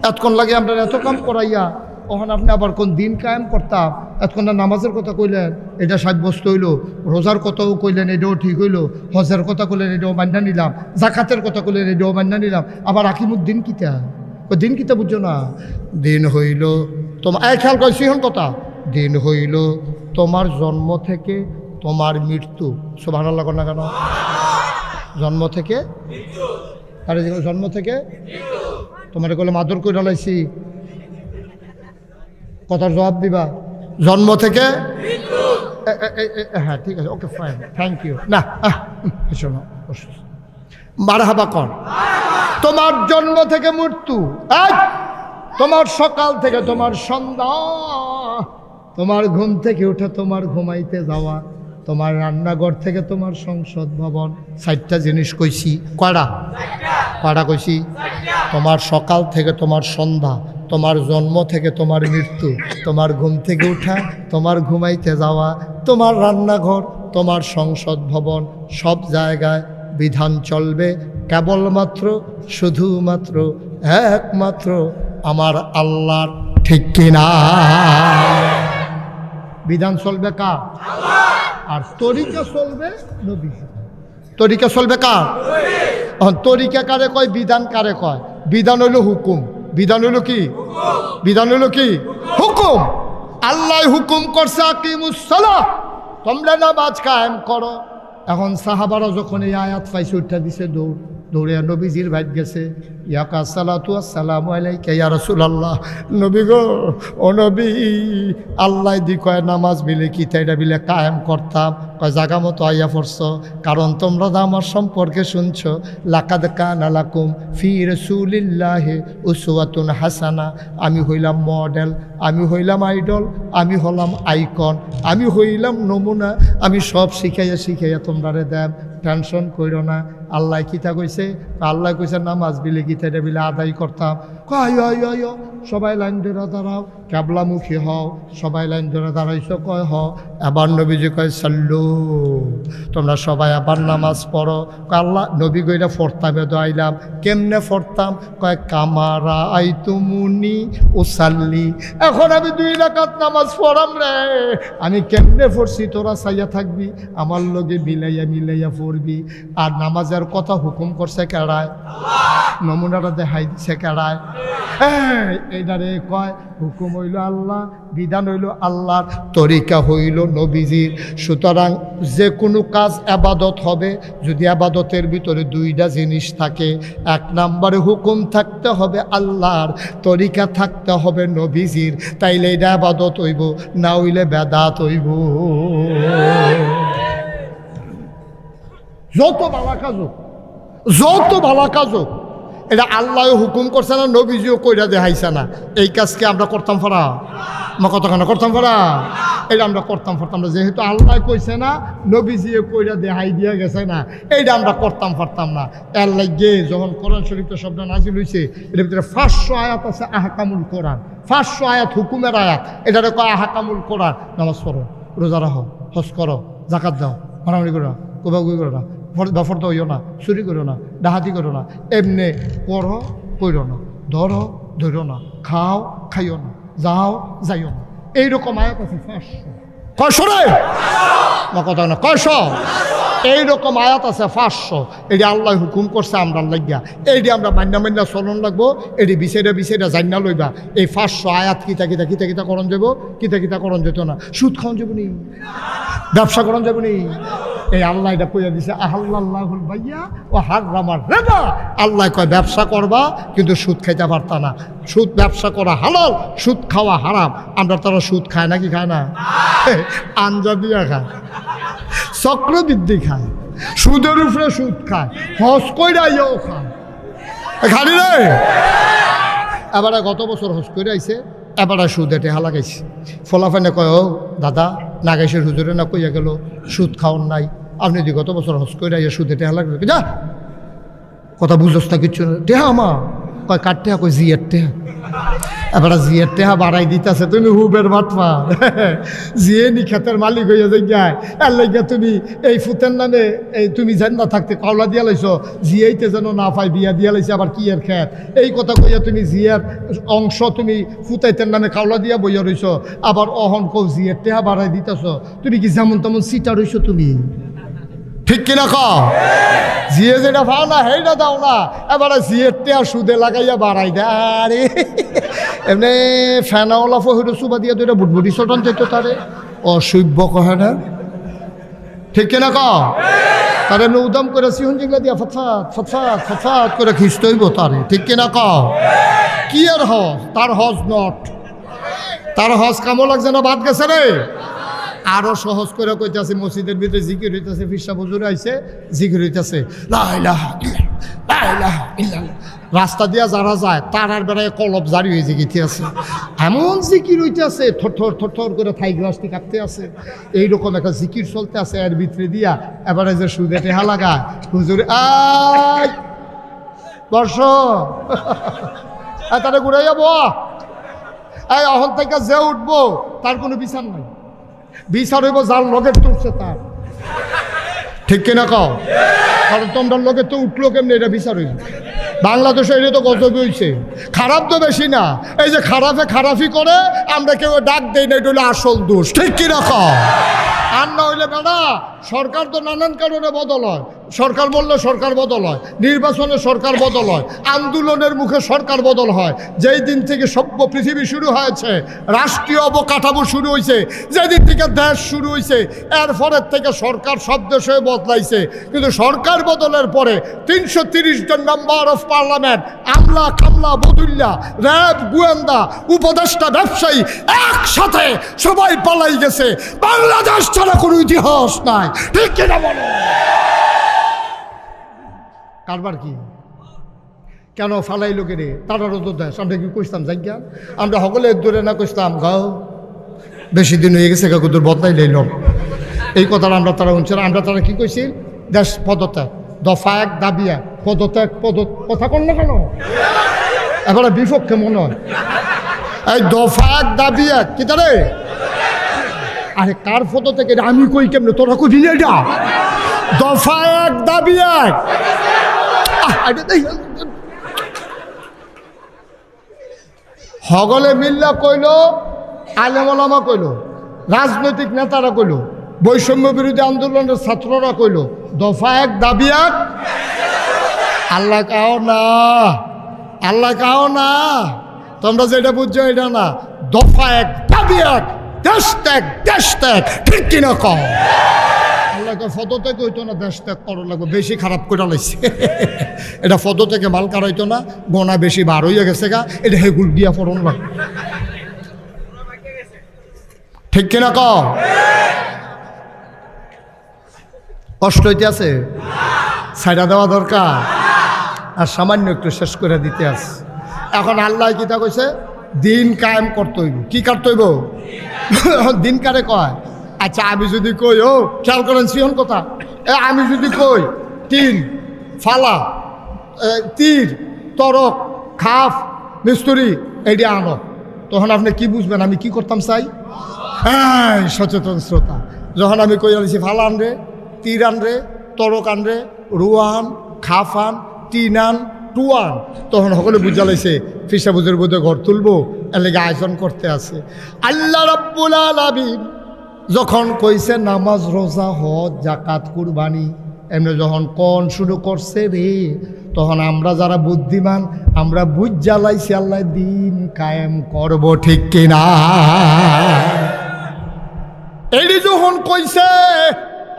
এতক্ষণ লাগে আমরা এত কাম করাইয়া, ওখানে আপনি আবার কোন দিন কায়েম করতাম, এতক্ষণ নামাজের কথা কইলেন এটা সাব্যস্ত হইল, রোজার কথাও কইলেন এটাও ঠিক হইল, হজের কথা কইলেন এটাও মান্যা নিলাম, জাকাতের কথা কইলেন এটাও মান্যা নিলাম, আবার আকিমুদ্দিন কিতা, ওই দিন কিতা বুঝছো না? দিন হইল তোমার খেয়াল করে সিহন কথা, দিন হইল তোমার জন্ম থেকে তোমার মৃত্যু। সুবহানাল্লাহ না কেন? জন্ম থেকে, আরে জন্ম থেকে তোমার বলে মাদুর করে লাইছি, কথার জবাব দিবা। জন্ম থেকে, হ্যাঁ ঠিক আছে, ওকে ফাইন, থ্যাংক ইউ। না শোনো, মারহাবা কর। তোমার জন্ম থেকে মৃত্যু, তোমার সকাল থেকে তোমার সন্ধ্যা, তোমার ঘুম থেকে উঠে তোমার ঘুমাইতে যাওয়া, তোমার রান্নাঘর থেকে তোমার সংসদ ভবন, 4টা জিনিস কইছি। কয়টা কইছি? তোমার সকাল থেকে তোমার সন্ধ্যা, তোমার জন্ম থেকে তোমার মৃত্যু, তোমার ঘুম থেকে উঠা, তোমার ঘুমাইতে যাওয়া, তোমার রান্নাঘর, তোমার সংসদ ভবন, সব জায়গায় বিধান চলবে কেবলমাত্র, শুধুমাত্র, একমাত্র আমার আল্লাহর। ঠিক কিনা? বিধান চলবে কার? আর তরিকা চলবে নবী। তরিকা চলবে কার? তরিকা কারে কয়, বিধান কারে কয়? বিধান হইল হুকুম। বিধান হইল কি? বিধান হইল কি? হুকুম। আল্লাহ হুকুম করছে আকিমুস সালাহ, তোমরা নামাজ কায়েম করো। এখন সাহাবারা যখন এই আয়াত পাইছে উঠা দিছে দৌড়, দৌড়ে নবীজির ভাইত গেছে, ইয়াকা সালাতু আসসালামু আলাইকা ইয়া রাসূলুল্লাহ। নবী গো, ও নবী, আল্লাহ দি কয় নামাজ বিলে কি তাইটা বিলে কায়েম করতাম, কয় জাগা মতো আইয়া পড়ছ, কারণ তোমরা তো আমার সম্পর্কে শুনছো, লাকাদ কানা লাকুম ফি রাসূলিল্লাহি উসওয়াতুন হাসানা। আমি হইলাম মডেল, আমি হইলাম আইডল, আমি হলাম আইকন, আমি হইলাম নমুনা, আমি সব শিখাইয়া শিখাইয়া তোমরা দেব, টেনশন কইরো না। আল্লাহ কিতা কইছে? আল্লাহ কইছে নামাজ বিলে গীতাটা বিলে আদায় করতাম। কয় সবাই লাইন ধরে দাঁড়াও, ক্যাবলামুখী হও, সবাই লাইন ধরে দাঁড়াইছো, কয় হ। আবার নবীজি কয় সাল্লু, তোমরা সবাই আবার নামাজ পড়ো। আল্লাহ নবী কইরা ফরতামে দোয়াইলাম, কেমনে ফরতাম? কয় কামারা আই তুমুনি উসাল্লি। এখন আমি 2 রাকাত নামাজ পড়াম রে, আমি কেমনে পড়ছি তোরা চাইয়া থাকবি, আমার লগে মিলাইয়া মিলাইয়া পড়বি। আর নামাজের কথা হুকুম করছে কেড়ায়? নমুনাটা দেখাই দিছে কেড়ায়? এইটারে কয় হুকুম হইল আল্লাহ, বিধান হইল আল্লাহর, তরিকা হইল নবীজির। সুতরাং যে কোনো কাজ আবাদত হবে যদি আবাদতের ভিতরে 2টা জিনিস থাকে, 1 নম্বরে হুকুম থাকতে হবে আল্লাহর, তরিকা থাকতে হবে নবীজির, তাইলে এটা আবাদত হইব, না হইলে বেদাত হইব। যত ভালো কাজ হোক, যত ভালো কাজ হোক, এটা আল্লাহ হুকুম করছে না, নবীজিও কইরা দেখাইছে না, এই কাজকে আমরা করতাম পারা? আমার কতখানা করতাম পারা? এটা আমরা করতাম পারতাম না, যেহেতু আল্লাহ কইছে না, নবীজিও কইরা দেখাই দিয়া গেছে না, এইটা আমরা করতাম পারতাম না। এর লাগে যখন কোরআন শরীফের শব্দ নাজিল হইছে, এর ভিতরে 500 আয়াত আছে আহকামুল কোরআন, 500 আয়াত হুকুমের আয়াত, এটারে কয় আহকামুল কোরআন। নামাজ পড়ো, রোজা রাখো, হজ করো, জাকাত দাও, মারামারি করো না, কোবাগুই করো না, দফর তো হইও না, চুরি করো না, ডাহাতি করো না, এমনি পড়ো কইরো না, ধরো ধরো না, খাও খাইও না, যাও যাইও না, এইরকম আয়াত আছে 500। কয়শো রে না কথা না, কয়শো? এইরকম আয়াত আছে 500। এটি আল্লাহ হুকুম করছে আমরা লাগিয়া, এইটি আমরা মান্না চলন লাগবো, এটি বিচাইরা জান্না লইবা। এই 500 আয়াত কিতা করণ যাব, কিতা করণ যেত না। সুদ খাওয়ান যাব নি, ব্যবসা করণ যাব নি, এই আল্লাহ এটা কইয়া দিছে আহাল্লাহুল বাইয়া ও হারামার রিবা। আল্লাহ কয় ব্যবসা করবা কিন্তু সুদ খাইতে পারতা না। সুদ ব্যবসা করা হালাল, সুদ খাওয়া হারাম। আমরা তারা সুদ খায় নাকি খায় না? আঞ্জা দিয়া খায়, চক্রবৃদ্ধি খায়, সুদের উপরে সুদ খায়, হজ কইরা ইয়েও খায়। খালি রে এবারে গত বছর হজ করে আইছে, এবারে সুদে টেহা লাগাইছে। ফলাফানে কয় ও দাদা নাগাইছে হুজুরে না কইয়া গেল সুদ খাওয়ার নাই, আপনি যদি গত বছর হজ করে আইয়া সুদে টেহা লাগবে। যা কথা বুঝোস না কিচ্ছু না। টেহা আমা কয় কার টেহা? কয় জিয়ের টেহা। এবারে জিয়ের টেহা বাড়াই দিতেছে। তুমি হুবের ভাতফা জিয়ে নি ক্ষেতের মালিক হইয়া যাই এর লাইগা তুমি এই ফুতের নামে এই তুমি জান্না থাকতে কাওলা দিয়া লাইছো, জিয়াইতে যেন না পাই বিয়া দিয়া লাইছে আবার কি এর ক্ষেত। এই কথা কইয়া তুমি জিয়ার অংশ তুমি ফুতাইতের নামে কাওলা দিয়া বইয়া রইছো, আবার অহন কও জিয়ের টেহা বাড়াই দিতেছ। তুমি কি যেমন তেমন সিটা রইছো তুমি, ঠিক কিনা কও? জিয়ে যেটা পাও না সেইটা দাও না, এবারে জিয়ের টেহা সুদে লাগাইয়া বাড়াই দেয়। আরে এমনি ফ্যানাওয়ালা ফহির সুবা দিয়া দুইটা বুটবুটি চটন যেত তারে অসভ্য কহে না, ঠিক কিনা কও? তার এমনি উদাম করে সিহন জিংলা দিয়া ফতফাত ফতফাত ফতফাত করে খিস্ত হইব তারে, ঠিক কিনা কও? কি আর হজ? তার হজ নট, তার হজ কামো লাগছে না, বাদ গেছে রে। আরো সহজ করে কইতাছে মসজিদের ভিতরে জিকির হইতেছে, ফিরসা হুজুর আইছে জিকির হইতেছে লা ইলাহা ইল্লাল্লাহ লা ইলাহা ইল্লাল্লাহ। রাস্তা দিয়া যারা যায় তারার বেড়ায় কলব জারি হয়ে জিগিতে আছে, এমন জিকির হইতেছে থরথর থরথর করে থাই গ্লাসটি কাঁপতে আছে। এইরকম একটা জিকির চলতে আছে, এর ভিতরে দিয়া এবারে যে সুদে টেহা লাগায় হুজুর আই বর্ষ তারা ঘুরাই যাবো, এই অহন থেকে যে উঠবো তার কোনো বিচার নাই, বিচার হইব যার লগের তুলছে তার, ঠিক কিনা কও? কারণ তোমরা লোকের তো উঠলো কেমনি এটা বিচার হইব। বাংলাদেশে এটা তো গজব হয়েছে, খারাপ তো বেশি না। এই যে খারাপে খারাপই করে আমরা কেউ ডাক দেই না, এটা হলো আসল দোষ, ঠিক কিনা কও? আর না হইলে বেড়া সরকার তো নানান কারণে বদল হয়, সরকার বললে সরকার বদল হয়, নির্বাচনে সরকার বদল হয়, আন্দোলনের মুখে সরকার বদল হয়। যেই দিন থেকে সভ্য পৃথিবী শুরু হয়েছে, রাষ্ট্রীয় অবকাঠামো শুরু হয়েছে, যেদিন থেকে দেশ শুরু হয়েছে, এরপরের থেকে সরকার সব দেশে বদলাইছে। কিন্তু সরকার বদলের পরে 330 জন মেম্বার অফ পার্লামেন্ট, আমলা কামলা বদুল্লা র্যাব গোয়েন্দা উপদেষ্টা ব্যবসায়ী একসাথে সবাই পালাই গেছে। বাংলাদেশ ছাড়া কোনো ইতিহাস নাই, ঠিক কিনা বলো? কারবার কি কেন ফালাই লোকে রে তারারও তো দেশ, আমরা কি কইতাম জায়গা? আমরা সকলে দূরে না কইতাম গাও বেশি দিন হয়ে গেছে কাকুদুর বদলাই লাইল, এই কথাটা আমরা তারা শুনছি। আমরা তারা কি কইছি? দেশ পদত্যাগ, দফা এক দাবি এক, পদত্যাগ কথা কন না কেন? এবারে বিপক্ষে মনে হয় এই দফা এক দাবি এক কি তারে? আরে কার ফটো থেকে আমি কই কেমনে তোরা কই দিলে এটা? দফা এক দাবি এক। হগলে মিল্লা কইল, আলেম ওলামা কইল, রাজনৈতিক নেতারা কইল, বৈষম্য বিরোধী আন্দোলনের ছাত্ররা কইল দফা এক দাবি এক। আল্লাহ কাও না, আল্লাহ কাও না, তোমরা যেটা বুঝছো এটা না। দফা এক দাবি এক, দেশ ত্যাগ দেশ ত্যাগ, ঠিক কিনা কও? আল্লাহকে ফটো থেকে হইতো না, দেশ ত্যাগ করা লাগবে, বেশি খারাপ করে লাইছে। এটা ফটো থেকে মাল কারাইতো না, গোনা বেশি বার হইয়া গেছে গা, এটা হেগুল দিয়া ফরন লাগবে, ঠিক কিনা কও? কষ্ট হইতে আছে, ছাইড়া দেওয়া দরকার, আর সামান্য একটু শেষ করে দিতে আছে। এখন আল্লাহ কিতা কইছে? দিন কায়েম করতে হইব। কি করতে হইব? দিন কারে কয়? আচ্ছা আমি যদি কই, ও খেয়াল করেন সিহন কথা, আমি যদি কই তিন ফালা তীর তরক খাফ মিস্তুরি এইটা আনো, তখন আপনি কি বুঝবেন আমি কি করতাম চাই? হ্যাঁ সচেতন শ্রোতা, যখন আমি কই আনছি ফালা আনরে, তীর আনরে, তরক আনরে, রুয়ান খাফ আন, টিন আন, টুয়ান, তখন সকলে বুঝা লাইছে ফিসা বুঝের বোধে ঘর তুলবো, এর লেগে আয়োজন করতে আছে। আল্লাহ রাব্বুল আলামিন যখন কইছে নামাজ রোজা হজ জাকাত কুরবানি, এমনি যখন কন শুরু করছে রে, তখন আমরা যারা বুদ্ধিমান আমরা বুঝ জ্বালাইছি আল্লাহ দিন কায়েম করব, ঠিক কিনা? এই যখন কইছে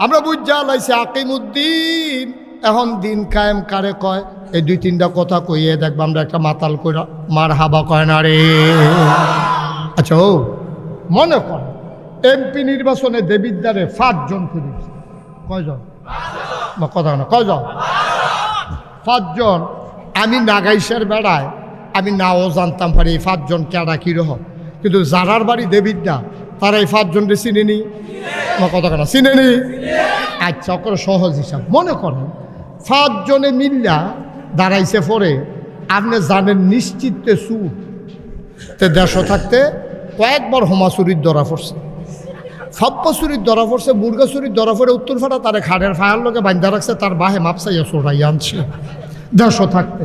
আমরা বুঝা লাইছি আকিমুদ্দিন, এখন দিন কায়েম কারে কয়? এই দুই তিনটা কথা কইয়ে দেখবো আমরা একটা মাতাল কইরা মার হাবা কয় না রে। আচ্ছা ও মনে কর এমপি নির্বাচনে দেবিদ্বারে 5 জন করেছে। কয়জন? কথা না, কয়জন? 5 জন। আমি নাগাইশের বেড়ায় আমি নাও জানতাম পারি এই 5 জন কেডা কীরকম, কিন্তু যারার বাড়ি দেবিদ্যা তারা এই 5 জনকে চিনেনি। কথা কেনা চিনেনি? আচ্ছা করে সহজ হিসাব মনে করেন 5 জনে মিল্লা দাঁড়াইছে পরে আপনি জানেন নিশ্চিত সুর তে দেশ থাকতে কয়েকবার হোমা চুরির ধরা পড়ছে, ফাপ্পা চুরির ধরা পড়ছে, মুরগা চুরির ধরা পড়ে উত্তর ফাটা তারে খাড়ের ফায়ার লোকে বান্ধা রাখছে, তার বাহে মাপসাইয়া চোরাইয়া আনছে দেশ থাকতে।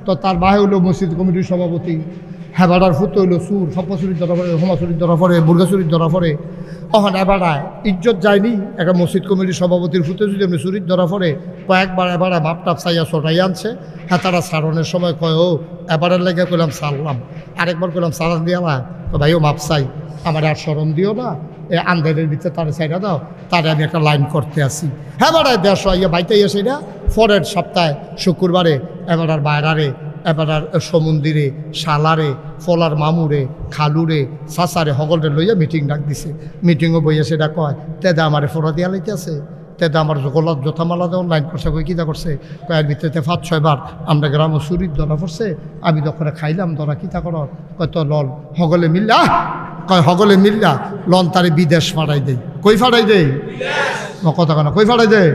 তো তার বাহে হইল মসজিদ কমিটির সভাপতি, হেবাডার ফুতো হইলো সুর, ফাপ্পা চুরির ধরা পড়ে, হোমা চুরির ধরা পড়ে, মুরগা চুরির ধরা পড়ে। তখন এবারায় ইজ্জত যায়নি একটা মসজিদ কমিটির সভাপতির ফুতে যদি আপনি চুরির ধরা পড়ে কয়েকবার এবারে মাপ টাপ চাইয়া চটাই আনছে। হ্যাঁ তারা সারণের সময় কয় ও এবারের লেগে কইলাম সারলাম, আরেকবার কইলাম সারান দিয়া না ভাইও মাপ চাই, আমার আর স্মরণ দিও না, এ আন্দারের ভিতরে তারা চাইরা দাও, তারে আমি একটা লাইন করতে আসি। হ্যাঁ বাড়ায় 150 ইয়ে বাইতে এসে না পরের সপ্তাহে শুক্রবারে এবার আর বাইরারে এবার আর সমুন্দিরে শালারে ফলার মামুরে খালুরে সাসারে হগলরে লইয়া মিটিং ডাক দিছে। মিটিংও বইয়া সেটা কয় তেদা আমারে ফোরা দিয়া লাইতে আছে, তেদা আমার গলার জোথামালা দেওয়ার লাইন করছে, কই কিতা করছে কয়ের ভিতরে 5-6 বার আমরা গ্রাম চুরির ধরা পড়ছে, আমি তখন খাইলাম ধরা কিতা কর কয় তো লল হগলে মিল্লা, কয় হগলে মিল্লা লন তারে বিদেশ ফাড়াই দেয়। কই ফাড়াই দেয়? কথা কেন কই ফাড়াই দেয়?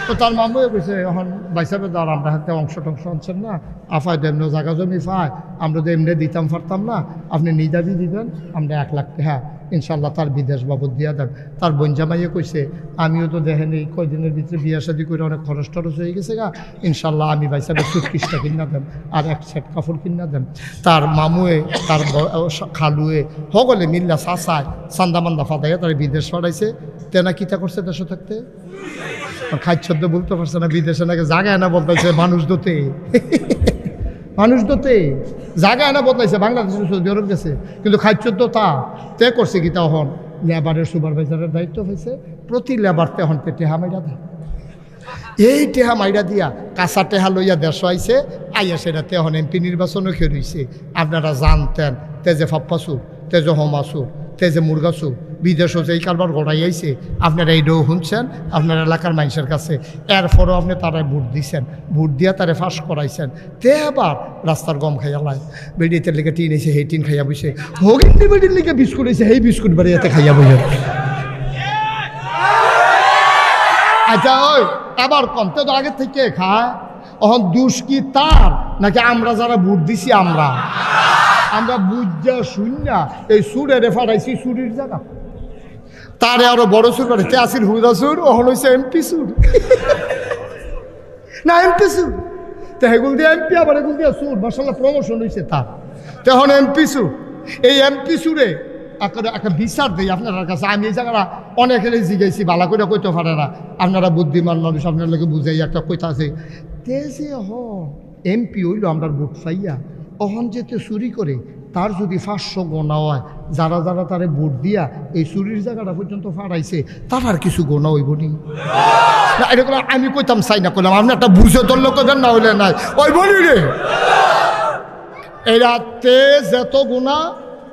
তো তার মামুয়ে কইছে এখন বাইসাবে দ্বার আমরা হাতে অংশ টংশ আনছেন না, আফায় দেমন জায়গা জমি ফায় আমরা তো এমনি দিতাম পারতাম না, আপনি নিদাবি দিবেন, আমরা 1 লাখ টাকা ইনশাল্লাহ তার বিদেশ বাবদ দিয়া দেন। তার বঞ্জামাইয়ে কইছে আমিও তো দেখেনি কয়দিনের ভিতরে বিয়া শাদি করে অনেক খরচ টরচ হয়ে গেছে গা, ইনশাল্লাহ আমি বাইসাবে সুটকিসটা কিনা দেন আর 1 সেট কাপড় কিনা দেন। তার মামুয়ে তার খালুয়ে হগলে মিল্লা চাচায় চান্দা মান্দা ফাদাইয়া তার বিদেশ পাঠাইছে। তেনা কিতা করছে দেশে থাকতে? খাদ্য বলতে পারছে না, বিদেশে নাকি জায়গায় না বলতেছে মানুষ দোতে মানুষ দোতে জায়গায় না বদলাইছে, বাংলাদেশের সৌদি আরব গেছে, কিন্তু খাদ্য তা তে করছে কি তখন লেবারের সুপারভাইজারের দায়িত্ব হয়েছে, প্রতি লেবার তখন টেহা মাইরা দেয়। এই টেহা মাইরা দিয়া কাঁচা টেহা লইয়া দেশ আইছে, আইয়া সেটা তখন এমপি নির্বাচনও খেয়ে আপনারা জানতেন তেজে ফাপ্পাসুর, তেজে হোমাসুর, তেজে মুরগাসুর, বিদেশও যে এই কারবার গড়াই আইছে, আপনারা এইটাও শুনছেন আপনার এলাকার মানুষের কাছে। এরপরও আপনি তারা ভোট দিচ্ছেন, ভোট দিয়া তারা ফাঁস করাইছেন, তে আবার রাস্তার গম খাইয়া লাই বেডিতে লেগে টিন এসে সেই টিন খাইয়া বসে, হগিন্দি বেডির লেগে বিস্কুট এসে সেই বিস্কুট বাড়িয়াতে খাইয়া বসে। আচ্ছা ওই আবার কমতে তো আগে থেকে খায়, এখন দুষ কি তার নাকি আমরা যারা ভোট দিছি আমরা বুঝা শুননা এই সুরের ফাটাইছি সুরির জায়গা তারে আরো বড় সুর করে তে আসির হুদা সুর, ওহন হয়েছে এমপি সুর না এমপি সুর, তো হেগুল দিয়ে এমপি আবার এগুল দিয়ে সুর, মার্শাল্লাহ প্রমোশন হয়েছে তার, তখন এমপি সুর। এই এমপি সুরে একটা বিচার দিই আপনার কাছে, আমি এই জায়গাটা অনেকের জিগাইছি বালা করে কইতে পারে না, আপনারা বুদ্ধিমান মানুষ আপনার লোকে বুঝাই একটা কইতা আছে তে যে হন এমপি হইল আমরা ভোট পাইয়া অহন যেতে চুরি করে তার যদি 500 গোনা হয়, যারা যারা তারে ভোট দিয়া এই চুরির জায়গাটা পর্যন্ত ফাড়াইছে তার আর কিছু গোনা হইব নি? এটা আমি কইতাম চাই না, করলাম আপনি একটা বুঝে ধরলে কবেন না হইলে নাই ওই বলি রে এই রাতে যত গুণা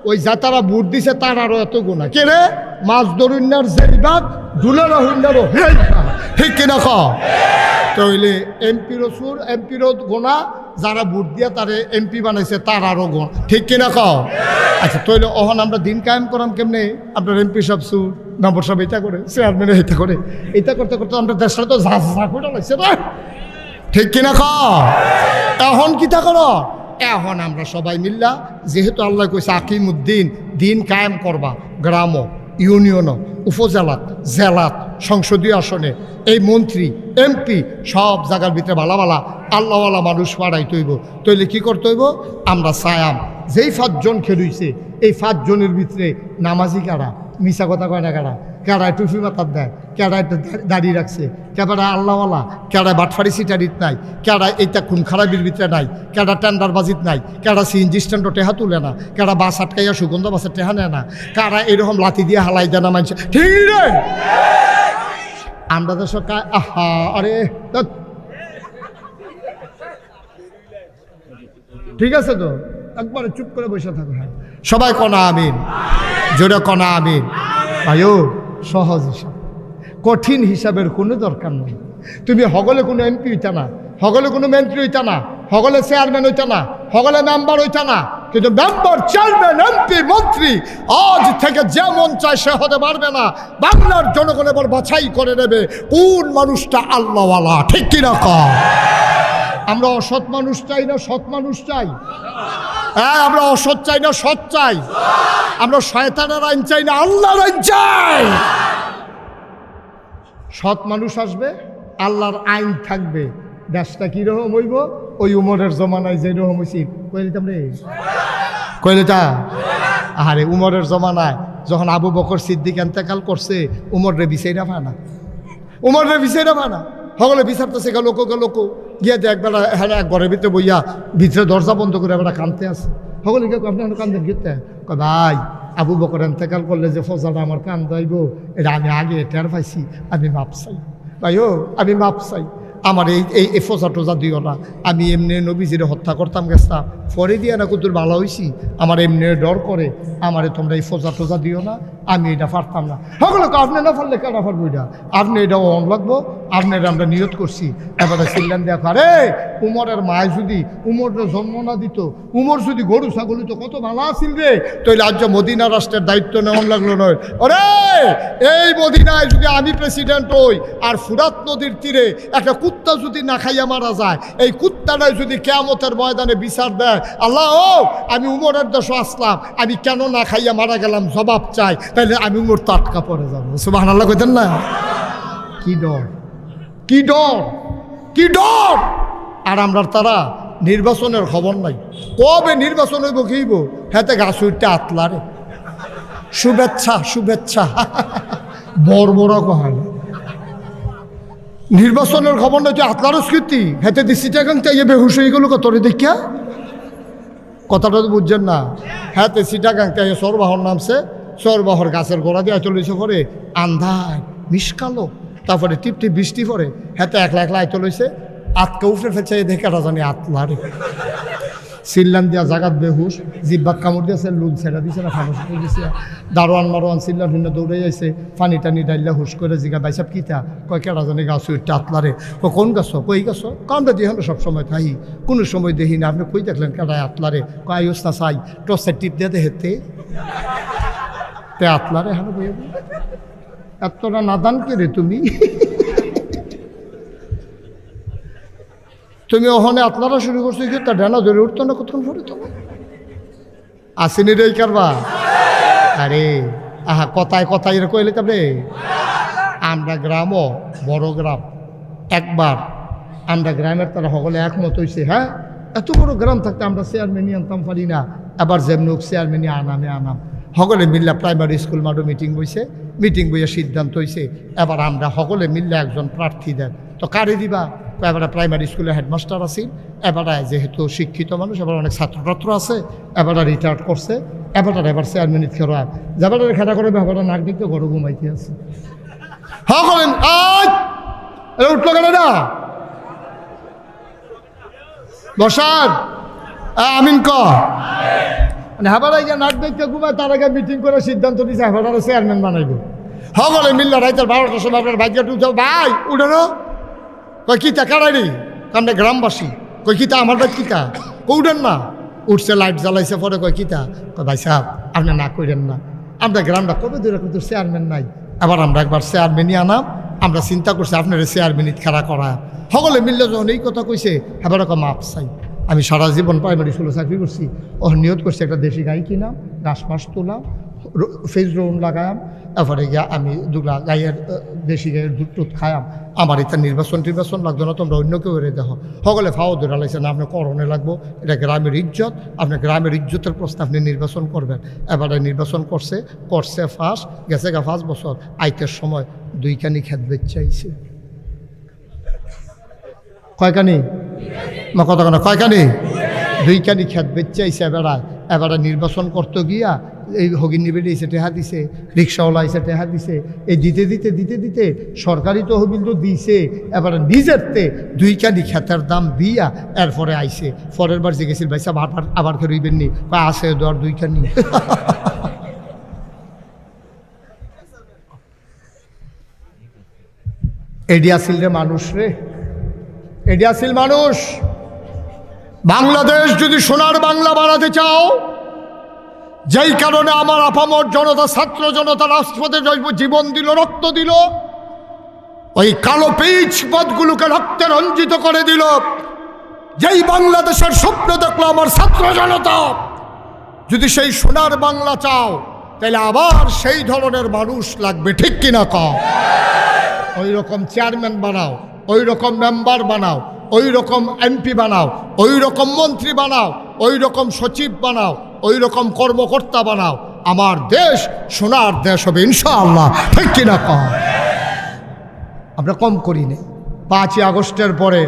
ওই যা তারা ভোট দিছে তার আরো এত গুণা। কে রে মাছ ধরুন্যার জেলবাদ দুলার হইন্যারও ঠিক কিনা খ তইলে এমপিরও সুর এমপিরও গোনা, যারা ভোট দিয়া তারে এমপি বানাইছে তার আরও গোনা, ঠিক কিনা কও? আচ্ছা তইলে অহন আমরা দিন কায়েম করাম কেমনে? আপনার এমপি সব সুর, নম্বর সব এটা করে, চেয়ারম্যানে এটা করে, এটা করতে করতে আমরা দেশটা তো ঝাঁ করে লাগছে না, ঠিক কিনা কও? এখন কিতা করো? এখন আমরা সবাই মিল্লা যেহেতু আল্লাহ কইছে আকিমুদ্দিন, দিন কায়েম করবা, গ্রাম ইউনিয়ন উপজেলাত জেলাত সংসদীয় আসনে এই মন্ত্রী এমপি সব জায়গার ভিতরে ভালা ভালা আল্লাহওয়ালা মানুষ পাড়াইতে হইব। তইলে কি করতে হইব? আমরা চায়াম যেই 5 জন খেলুইছে এই 5 জনের ভিতরে নামাজি কারা, মিশা কথা কয় না কারা, কেডায় টুফি মাথার দেয়, কেডায় দাড়ি রাখছে, কেডা আল্লাহওয়ালা, কেডায় বাটফারি সিটারিত নাই, কেডায় এইটা খুন খারাপির ভিতরে নাই, কেডা টেন্ডার বাজিত নাই, কেডা সিএনজি স্ট্যান্ডও টেহা তুলে না, কেডা বাস আটকাইয়া সুগন্ধ বাসের টেহা নেয় না, কারা এরকম লাথি দিয়ে হালাই দেয় না মানুষ, ঠিক রে? আমরা তো সকাল আহা আরে ধ্যাৎ। ঠিক আছে তো, একবারে চুপ করে বসে থাকো। হ্যাঁ সবাই কনা আমিন, জোরে কনা আমিন। ভাইও সহজ হিসাব, কঠিন হিসাবের কোনো দরকার নেই। তুমি হগলে কোনো এমপি হইতা না, হগলে কোনো মন্ত্রী হইতা না, হগলে চেয়ারম্যান হইতা না, হগলে মেম্বার হইতা না, কিন্তু মেম্বার, চেয়ারম্যান, এমপি, মন্ত্রী আজ থেকে যে মন চায় সে হতে পারবে না। বাংলার জনগণ এবার বাছাই করে নেবে কোন মানুষটা আল্লাহওয়ালা, ঠিক কিনা কম? আমরা অসৎ মানুষ চাই না সৎ মানুষ চাই? হ্যাঁ, আমরা অসৎ চাই না সৎ চাই? আমরা শয়তানের আইন চাই না আল্লাহর আইন চাই? সৎ মানুষ আসবে, আল্লাহর আইন থাকবে, দেশটা কীরকম হইব? ওই উমরের জমানায় যেরকম হয়েছি কইলিতাম রে, কইলিতা। আরে উমরের জমানায় যখন আবু বকর সিদ্দিক এন্তেকাল করছে, উমর রে বিচাইরা পানা, উমর রে বিচাইরা পানা, সকলে বিচারতেছে গেল গিয়ে একবার হ্যাঁ এক ঘরের ভিতরে বইয়া ভিতরে দরজা বন্ধ করে এবার কানতে আছে। সকলে গিয়ে আপনি কান্দেন গিয়ে ভাই আবু বকর এন্তেকাল করলে যে ফজাটা আমার কান দাইব, এটা আমি আগে টের পাইছি, আমি মাপ চাই ভাই, ও আমি মাপ চাই, আমার এই ফজা টোজা দিও না। আমি এমনি নবীজিরে হত্যা করতাম গেছতাম, পরে দিয়ে না কুতুর ভালো হয়েছি, আমার এমনি ডর করে, আমারে তোমরা এই ফজা টোজা দিও না, আমি এটা পারতাম না। সকলে আপনি না পারলে কেন পারবো এটা, আপনি এটা অন লাগবো, আপনার আমরা নিয়ত করছি। এবারে সিল্লান দেখো, আরে উমরের মায় যদি উমরের জন্ম না দিত, উমর যদি গরু ছাগল তো কত ভালো আসিল রে, তাইলে আজ মদিনা রাষ্ট্রের দায়িত্ব নেওয়ান লাগলো নয়। আরে এই মদিনায় যদি আমি প্রেসিডেন্ট হই আর ফুরাত নদীর তীরে একটা কুত্তা যদি না খাইয়া মারা যায়, এই কুত্তাটাই যদি কিয়ামতের ময়দানে বিচার দেয়, আল্লাহ ও আমি উমরের দেশে আসলাম, আমি কেন না খাইয়া মারা গেলাম জবাব চাই, তাইলে আমি উমর তো আটকা পড়ে যাবো। সুবহানাল্লাহ কইতেন না? কি ডর, কি ডর, কি ডর! আর আমরা তারা নির্বাচনের খবর নাই, কবে নির্বাচন হইব কিইব, হেতে গাছ উঠতে আতলারে শুভেচ্ছা শুভেচ্ছা বড় বড় কহায় নির্বাচনের খবর নাই, তুই আতলারও স্মৃতি হেতে দিচ্ছি টাকা ইয়ে বেহুশ হয়ে গেল তোরে দেখিয়া। কথাটা তো বুঝছেন না? হ্যাঁ তে সিটাগাংতে সরবাহর নামছে, সরবাহর গাছের গোড়া দিয়ে চলেছে পরে আন্ধার মিসকালো, তারপরে টিপটি বৃষ্টি পরে হেতে একলা একলা আইতে লইছে, আতকে উফরে ফেলছে, দেখাটা জানি আতলারে সিল্লান দিয়া জাগাত বেহুশ, জিব্বাত কামড় দিয়েছে, লুল ছেড়া দিছে না ফানুস করে দিছে, দারোয়ান মারোয়ান সিল্লান ভিন্ন দৌড়ে যাইছে, পানি টানি ডাইলা হুস করে জিগা বাইসাব কিতা কয় কেটা জানি গাছ উঠতে আতলারে, কোন গাছ কই গাছ কামটা দিয়ে আমরা সবসময় থাকি, কোনো সময় দেখি না, আপনি কই দেখলেন কেটায় আতলারে, কয় না চাই টসের টিপ দিয়ে হেতে তে আতলারে হানো বই এতটা নাদান কে রে তুমি? তুমি ওখানে আতলারা শুরু করছো কি তা ডানা ধরে উঠতো না কতক্ষণ পরে তোমার আসেনি রে কারবা? আরে আহা কথায় কথায় এরকম এলে তবে আমরা গ্রামও বড় গ্রাম, একবার আমরা গ্রামের তারা সকলে একমত হয়েছে, হ্যাঁ এত বড় গ্রাম থাকতে আমরা চেয়ারম্যানই আনতাম পারি না, আবার যেমন চেয়ারম্যানই আনাম সকলে মিললে প্রাইমারি স্কুল মাঠে মিটিং বইছে, মিটিং বইয়ে সিদ্ধান্ত হয়েছে এবার আমরা সকলে মিললে একজন প্রার্থী দেন, তো কারে দিবা? এবারে প্রাইমারি স্কুলে হেডমাস্টার আছি, এবারে যেহেতু শিক্ষিত মানুষ, এবার অনেক ছাত্রছাত্র আছে, এবারে রিটায়ার্ড করছে, এবার চেয়ারম্যান খেলা যাবার খেলা করে ব্যাপারটা নাক দিতে ঘরে ঘুমাইতে আছে। হ্যাঁ করেন উঠলো কেন না বসার আমিন ক হেবার আগে নাক দেখতে ঘুমায়, তার আগে মিটিং করে সিদ্ধান্ত নিচ্ছে হেবার চেয়ারম্যান বানাইব। সকলে মিললে রাইতের 12টার সময় আপনার ভাগ্য উঠে ভাই উঠেনো কই কিতা কারারি আমরা গ্রামবাসী, কই কিতা আমার ভাই কিতা উঠেন না, উঠছে লাইট জ্বালাইছে পরে কয় কিতা, কয় ভাই সাহেব আপনি না করেন না, আমরা গ্রামটা কবে দূরে কিন্তু চেয়ারম্যান নাই, আবার আমরা একবার চেয়ারম্যানই আনাম, আমরা চিন্তা করছি আপনার চেয়ারম্যানই খেলা করা। সকলে মিললে যখন এই কথা কইছে এবার একটা মাপ চাই। আমি সারা জীবন প্রাইমারি স্কুলে চাকরি করছি, ও নিয়ত করছি একটা দেশি গাই কিনাম, ঘাস মাস তোলাম, ফেজ রোন লাগায়াম, তারপরে গিয়া আমি দুলা গাইয়ের দেশি গাইয়ের দুধ টুধ খায়াম, আমার এটা নির্বাচন লাগতো না, তোমরা অন্য কেউ এড়ে দেখো। সকলে ফাও ধরে লাইছে না আপনি করণে লাগবো, এটা গ্রামের ইজ্জত, আপনার গ্রামের ইজ্জতের প্রশ্নে আপনি নির্বাচন করবেন। এবারে নির্বাচন করছে ফার্স্ট গেছে গা 5 বছর, আইতের সময় 2খানি খেত বেচাইছে। কয়খানি মা কথা কেন কয়খানি? 2খানি খেত বেচাইছে বেড়ায়। এবারে নির্বাচন করতে গিয়া এই হগিনী বেড়ে এসে টেহা দিছে, রিক্সাওয়ালা এসে টেহা দিছে, এই দিতে দিতে দিতে দিতে সরকারি তহবিল তো দিছে, এবারে নিজেরতে 2 কানি খেতের দাম দিয়া এরপরে আইছে। পরের বার জিজ্ঞেছিল ভাই সাহেব আবার খেরইবেন নি, আছে দর 2 কানি। এডি আসিল রে মানুষ রে, এডি আসিল মানুষ। বাংলাদেশ যদি সোনার বাংলা বানাতে চাও, যেই কারণে আমার আপামর জনতা, ছাত্র জনতা রাজপথে জীবন দিল, রক্ত দিল, ওই কালো পিচ পথগুলোকে রক্তে রঞ্জিত করে দিল, যেই বাংলাদেশের স্বপ্ন দেখলো আমার ছাত্র জনতা, যদি সেই সোনার বাংলা চাও তাহলে আবার সেই ধরনের মানুষ লাগবে, ঠিক কিনা কও? ওই রকম চেয়ারম্যান বানাও, ওই রকম মেম্বার বানাও, ওই রকম এমপি বানাও, ওই রকম মন্ত্রী বানাও, ওই রকম সচিব বানাও, ওই রকম কর্মকর্তা বানাও, আমার দেশ সোনার দেশ হবে ইনশাআল্লাহ, ঠিক কিনা কও? আমরা কম করি না। 5ই আগস্টের পরে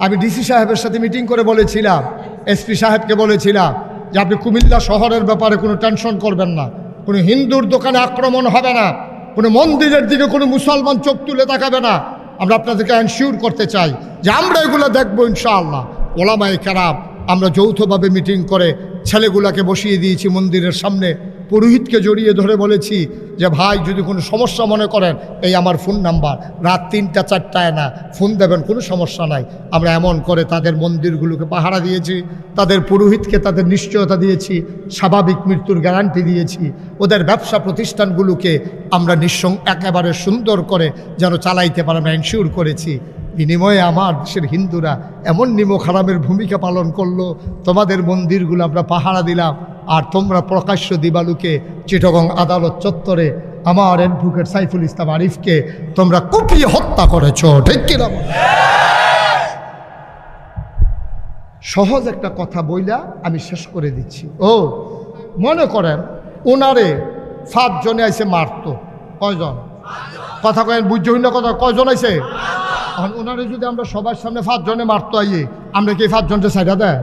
আমি ডিসি সাহেবের সাথে মিটিং করে বলেছিলাম, এসপি সাহেবকে বলেছিলাম যে আপনি কুমিল্লা শহরের ব্যাপারে কোনো টেনশন করবেন না, কোনো হিন্দুর দোকানে আক্রমণ হবে না, কোনো মন্দিরের দিকে কোনো মুসলমান চোখ তুলে তাকাবে না। আমরা আপনাদেরকে এনশিওর করতে চাই যে আমরা এগুলো দেখবো ইনশাআল্লাহ। ওলামায়ে কেরাম আমরা যৌথভাবে মিটিং করে ছেলেগুলাকে বসিয়ে দিয়েছি মন্দিরের সামনে, পুরোহিতকে জড়িয়ে ধরে বলেছি যে ভাই যদি কোনো সমস্যা মনে করেন এই আমার ফোন নাম্বার, রাত 3টা 4টায় না ফোন দেবেন, কোনো সমস্যা নাই। আমরা এমন করে তাদের মন্দিরগুলোকে পাহারা দিয়েছি, তাদের পুরোহিতকে তাদের নিশ্চয়তা দিয়েছি, স্বাভাবিক মৃত্যুর গ্যারান্টি দিয়েছি, ওদের ব্যবসা প্রতিষ্ঠানগুলোকে আমরা একেবারে সুন্দর করে যেন চালাইতে পারে আমরা এনশিওর করেছি। বিনিময়ে আমার দেশের হিন্দুরা এমন নিমক হারামের ভূমিকা পালন করলো, তোমাদের মন্দিরগুলো আমরা পাহারা দিলাম, আর তোমরা প্রকাশ্য দিবালুকে চিটাগং আদালত চত্বরে আমার অ্যাডভোকেট সাইফুল ইসলাম আরিফকে তোমরা কুপিয়ে হত্যা করেছ, ঠিক কিনা? সহজ একটা কথা বইলা আমি শেষ করে দিচ্ছি। ও মনে করেন ওনারে 5 জনে আইসে মারতো, কয়জন? কথা কয়েন বুঝতে হইল না, কথা কয়জন আইসে? ওনারে যদি আমরা সবার সামনে 5 জনে মারতো আইয়ে, আমরা কি 5 জনকে সাইডা দেয়?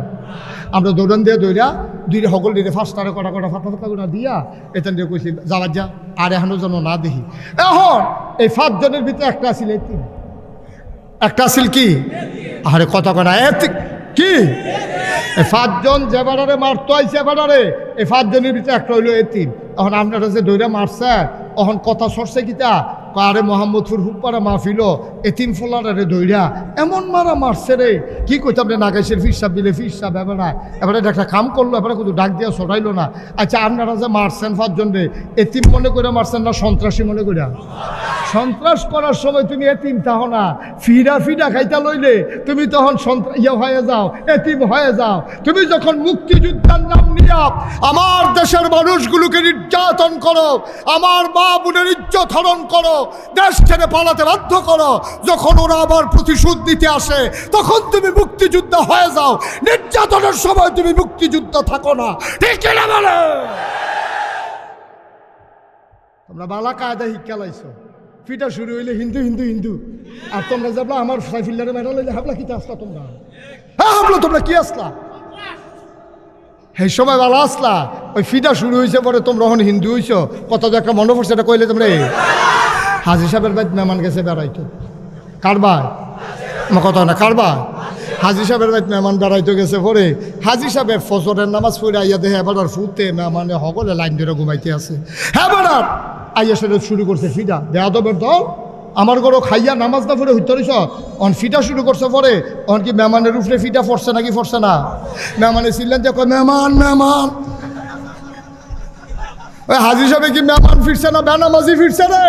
আমরা দৌড়ান দিয়ে দৌড়া 2 হগল দিয়ে 5টারে কটা ফাটা গুণা দিয়া এখান দিয়ে কইছি যাবার যা, আর এখনো যেন না দেখি। এখন এই 5 জনের ভিতরে একটা আসিল এতিম, একটা আসিল কি? আরে কথা কনা কি? এই 5 জন যে বেড়ারে মারতো আইসে বেড়ারে, এই 5 জনের ভিতরে একটা হইলো এতিম। এখন আপনারা যে দৌড়া মারছে, এখন কথা সরছে কিতা, আরে মোহাম্মদপুর হুপারা মাহফিল এতিম ফোলারে দৌড়া এমন মারা মারছে রে, কি কইতাম রে, নাগাইশের ফিরসাব দিলে ফিরসাব এবার এবারে একটা কাম করলো, এবারে কিন্তু ডাক দিয়া ছড়াইলো না। আচ্ছা আপনারা যে মারছেন 5 জন রে, এতিম মনে করে মারছেন না সন্ত্রাসী মনে করে? সন্ত্রাস করার সময় তুমি এতিম তাহো না, ফিরা খাইতা লইলে তুমি তখন হয়ে যাও, এতিম হয়ে যাও। তুমি যখন মুক্তিযুদ্ধের নাম নিয়ে আমার দেশের মানুষগুলোকে নির্যাতন করো, আমার মা বোনের ইজ্জত হরণ করো, দেশ ছেড়ে পালাতে বাধ্য করো, যখন ওরা আবার প্রতিশোধ দিতে আসে তখন তুমি মুক্তিযুদ্ধ হয়ে যাও, নির্যাতনের সময় তুমি মুক্তিযুদ্ধ থাকো না, ঠিক না? বলে তোমরা বালা কায়দা শিক্ষা লাইছো, ফিটা শুরু হইলে হিন্দু হিন্দু হিন্দু, আর তোমরা যাবলা আমার সাইফিল্লারে মেরা লইলে হাবলা কি আসলা তোমরা? হ্যাঁ হাবলো, তোমরা কি আসলা? সেই সময় ভালো আসলা, ওই ফিটা শুরু হয়েছে পরে তোমরা এখন হিন্দু হইছো, কত যে একটা মনে পড়ছে এটা কইলে তোমরা। হাজি সাহেবের বাড়িতে মেহমান গেছে বেড়াইতো, কারবার আমার কথা না, কারবার হাজি সাহেবের বাড়িতে মেহমান বেড়াইতে গেছে পরে হাজি সাহেবের ফজরের নামাজ পড়ে আইয়া দেখে এবার ফুটে মেহমানে সকলে লাইন ধরে ঘুমাইতে আছে। হ্যাঁ বেড়ার আইয়া সেটা শুরু করছে ফিটা, বেয়াদবের দল, আমার ঘরও খাইয়া নামাজ না পড়ে হইতে রইছ, অন ফিটা শুরু করছে পরে, অন কি মেহমানের উপরে ফিটা পড়ছে নাকি পড়ছে না? মেহমানে ছিলেন যে মেহমান মেহমান, ওই হাজি সাহেব কি মেহমান ফিরছে না বেনামাজি ফিরছে রে?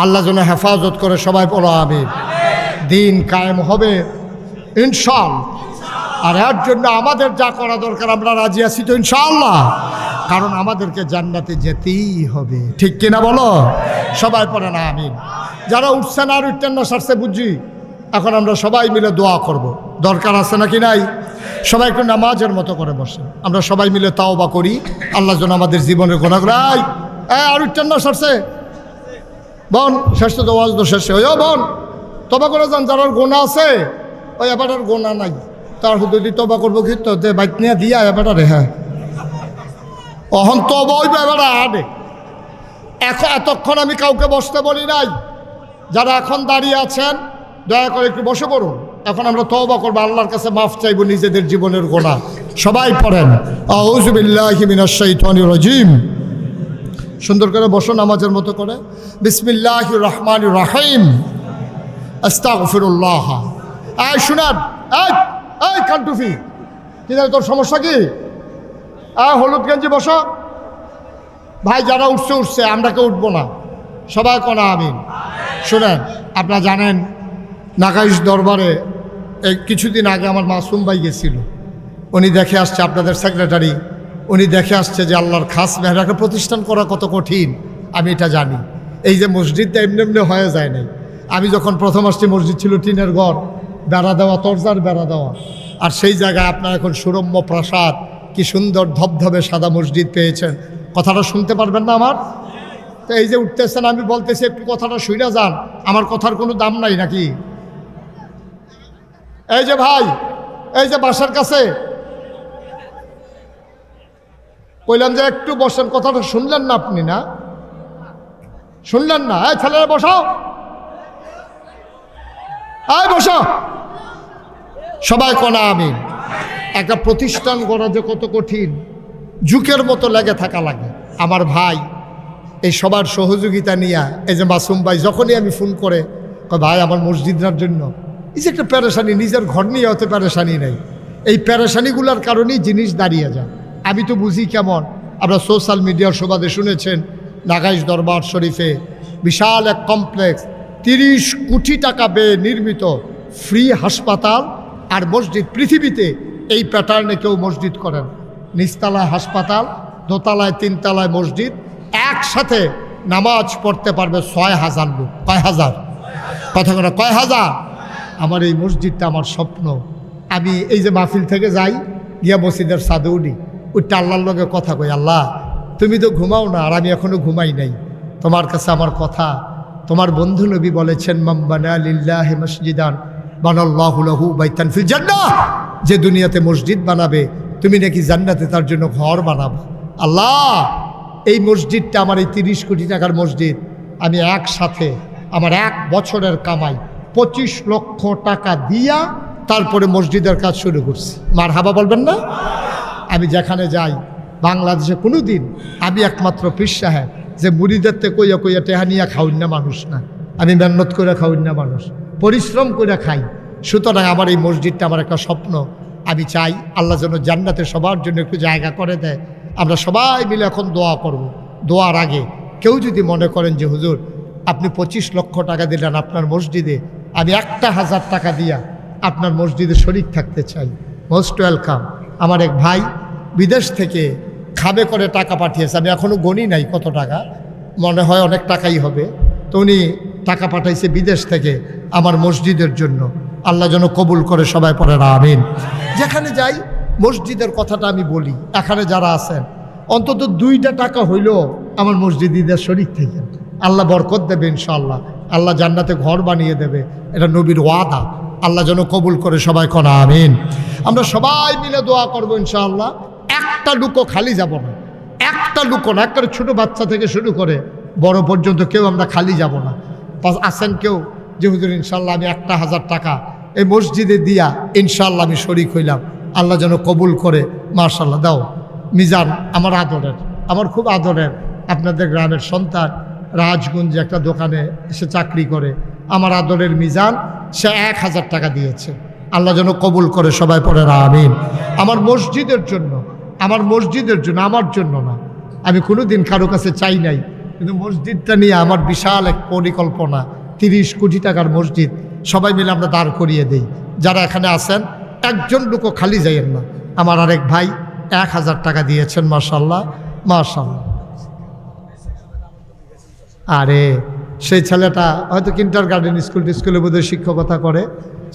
আল্লাহ যেন হেফাজত করে, সবাই বলো আমিন। দিন কায়েম হবে ইনশাআল্লাহ, আর এর জন্য আমাদের যা করা দরকার আমরা রাজি আছি তো ইনশাআল্লাহ, কারণ আমাদেরকে জান্নাতে যেতেই হবে, ঠিক কিনা বলো? সবাই পড়ে না আমিন। যারা উঠছেন আর উঠতেন না সারছে বুঝি, এখন আমরা সবাই মিলে দোয়া করব, দরকার আছে নাকি নাই? সবাই একটু নামাজের মতো করে বসেন, আমরা সবাই মিলে তাওবা করি, আল্লাহ যেন আমাদের জীবনের গুনাহগুলো। আর উঠতেন না সারছে বন, শেষ তো ওয়াজ তো শেষে ওই বোন তবা করে যান, যারা গোনা আছে ওই এবার আর গোনা নাই, তার হুদুদি তবা করবো কি তো বাইক নিয়ে দিয়া এবার রে হ্যাঁ অহন তবা ওই এবার আনে এখন এতক্ষণ আমি কাউকে বসতে বলি নাই। যারা এখন দাঁড়িয়ে আছেন দয়া করে একটু বসে পড়ুন। এখন আমরা তওবা করবো, আল্লাহর কাছে মাফ চাইবো নিজেদের জীবনের গোনাহ। সবাই পড়েন আউযু বিল্লাহি মিনাশ শাইতানির রাজিম। সুন্দর করে বসো নামাজের মতো করে। বিসমিল্লাহির রহমানির রহিম। আস্তাগফিরুল্লাহ। এই শুনান, এই কান্টুফি, কি জানি তোর সমস্যা কি? হলুদ গেঞ্জি বসো। ভাই যারা উঠছে আমরা কেউ উঠবো না, সবাই কোনা আমিন। শুনেন, আপনারা জানেন নাগাইশ দরবারে এই কিছুদিন আগে আমার মাসুম ভাই গেছিল। উনি দেখে আসছে, আপনাদের সেক্রেটারি, উনি দেখে আসছে যে আল্লাহর খাস মেহরাকে প্রতিষ্ঠান করা কত কঠিন। আমি এটা জানি। এই যে মসজিদটা এমনি এমনি হয়ে যায় নাই। আমি যখন প্রথম আসছি মসজিদ ছিল টিনের ঘর, বেড়া দেওয়া, তরজার বেড়া দেওয়া, আর সেই জায়গায় আপনার এখন সুরম্য প্রাসাদ, কি সুন্দর ধবধবে সাদা মসজিদ পেয়েছেন। কথাটা শুনতে পারবেন না আমার? তো এই যে উঠতেছেন, আমি বলতেছি একটু কথাটা শুনে যান, আমার কথার কোনো দাম নাই নাকি? এই যে ভাই, এই যে বাসার কাছে কইলাম যে একটু বসেন, কথাটা শুনলেন না আপনি? না শুনলেন না? এই ছেলেরা বসাও, এই বসো, সবাই কোনা আমিন। একটা প্রতিষ্ঠান গড়া যে কত কঠিন, যুগের মতো লেগে থাকা লাগে। আমার ভাই এই সবার সহযোগিতা নিয়ে, এই যে মাসুম ভাই, যখনই আমি ফোন করে ভাই আমার মসজিদটার জন্য, এই যে একটা প্যারেশানি, নিজের ঘর নিয়ে হতে প্যারেশানি নেই, এই প্যারেশানিগুলোর কারণেই জিনিস দাঁড়িয়ে যায়। আমি তো বুঝি কেমন, আপনারা সোশ্যাল মিডিয়ার সুবাদে শুনেছেন নাগাইশ দরবার শরীফে বিশাল এক কমপ্লেক্স, 30 কোটি টাকা ব্যয়ে নির্মিত ফ্রি হাসপাতাল আর মসজিদ। পৃথিবীতে এই প্যাটার্নে কেউ মসজিদ করেন। নিচতলায় হাসপাতাল, দোতলায় 3 তলায় মসজিদ, একসাথে নামাজ পড়তে পারবে 6,000 লোক। কয় হাজার? কথা করে কয় হাজার? আমার এই মসজিদটা আমার স্বপ্ন। আমি এই যে মাহফিল থেকে যাই, গিয়া মসজিদের ছাদে উঠি, ওইটা আল্লাহর লগে কথা কই, আল্লাহ তুমি তো ঘুমাও না, আর আমি এখনো ঘুমাই নাই, তোমার কাছে আমার কথা। তোমার বন্ধু নবী বলেছেন, মান বানা লিল্লাহি মসজিদান বানাল্লাহু লাহু বাইতান ফিল জান্নাহ। যে দুনিয়াতে মসজিদ বানাবে, তুমি নাকি জান্নাতে তার জন্য ঘর বানাবো। আল্লাহ এই মসজিদটা আমার, এই 30 কোটি টাকার মসজিদ, আমি একসাথে আমার 1 বছরের কামাই 25 লক্ষ টাকা দিয়া তারপরে মসজিদের কাজ শুরু করছি। মারহাবা বলবেন না? আমি যেখানে যাই, বাংলাদেশে কোনো দিন আমি একমাত্র পীর সাহেব যে মুরিদেরতে কইয়া কইয়া টেহা নিয়ে খাওয়ান না মানুষ না। আমি মেহনত করে খাওয়ান না মানুষ, পরিশ্রম করে খাই। সুতরাং আমার এই মসজিদটা আমার একটা স্বপ্ন। আমি চাই আল্লাহ যেন জান্নাতে সবার জন্য একটু জায়গা করে দেয়। আমরা সবাই মিলে এখন দোয়া করব। দোয়ার আগে কেউ যদি মনে করেন যে হুজুর আপনি 25 লক্ষ টাকা দিলেন আপনার মসজিদে, আমি 1,000 টাকা দিয়া আপনার মসজিদে শরীক থাকতে চাই, মোস্ট ওয়েলকাম। আমার এক ভাই বিদেশ থেকে খাবে করে টাকা পাঠিয়েছে, আমি এখনও গণি নাই কত টাকা, মনে হয় অনেক টাকাই হবে। তো উনি টাকা পাঠাইছে বিদেশ থেকে আমার মসজিদের জন্য। আল্লাহ যেন কবুল করে, সবাই পড়ে না আমিন। যেখানে যাই মসজিদের কথাটা আমি বলি। এখানে যারা আছেন অন্তত 2টা টাকা হইলেও আমার মসজিদের শরীক থেকে আল্লাহ বরকত দেবে ইনশাআল্লাহ। আল্লাহ জান্নাতে ঘর বানিয়ে দেবে, এটা নবীর ওয়াদা। আল্লাহ যেন কবুল করে, সবাই কোনা আমিন। আমরা সবাই মিলে দোয়া করবো ইনশাআল্লাহ। একটা লুকো খালি যাব না, একটা লুকো না, একটা ছোট বাচ্চা থেকে শুরু করে বড় পর্যন্ত কেউ আমরা খালি যাব না। আসেন কেউ যে হুজুর ইনশাআল্লাহ আমি 1,000 টাকা এই মসজিদে দিয়া ইনশাআল্লাহ আমি শরীক হইলাম, আল্লাহ যেন কবুল করে। মাশাআল্লাহ। দাও মিজান, আমার আদরের, আমার খুব আদরের আপনাদের গ্রামের সন্তান, রাজগঞ্জে একটা দোকানে সে চাকরি করে, আমার আদরের মিজান, সে 1,000 টাকা দিয়েছে। আল্লাহ যেন কবুল করে, সবাই পড়ে না আমিন। আমার মসজিদের জন্য, আমার মসজিদের জন্য, আমার জন্য না। আমি কোনো দিন কারো কাছে চাই নাই, কিন্তু মসজিদটা নিয়ে আমার বিশাল এক পরিকল্পনা। 30 কোটি টাকার মসজিদ, সবাই মিলে আমরা দাঁড় করিয়ে দেই। যারা এখানে আছেন একজন লোকও খালি যাইয়েন না। আমার আরেক ভাই 1,000 টাকা দিয়েছেন, মাশাআল্লাহ মাশাআল্লাহ। আরে সেই ছেলেটা হয়তো কিন্ডারগার্টেন স্কুলে বোধহয় শিক্ষকতা করে,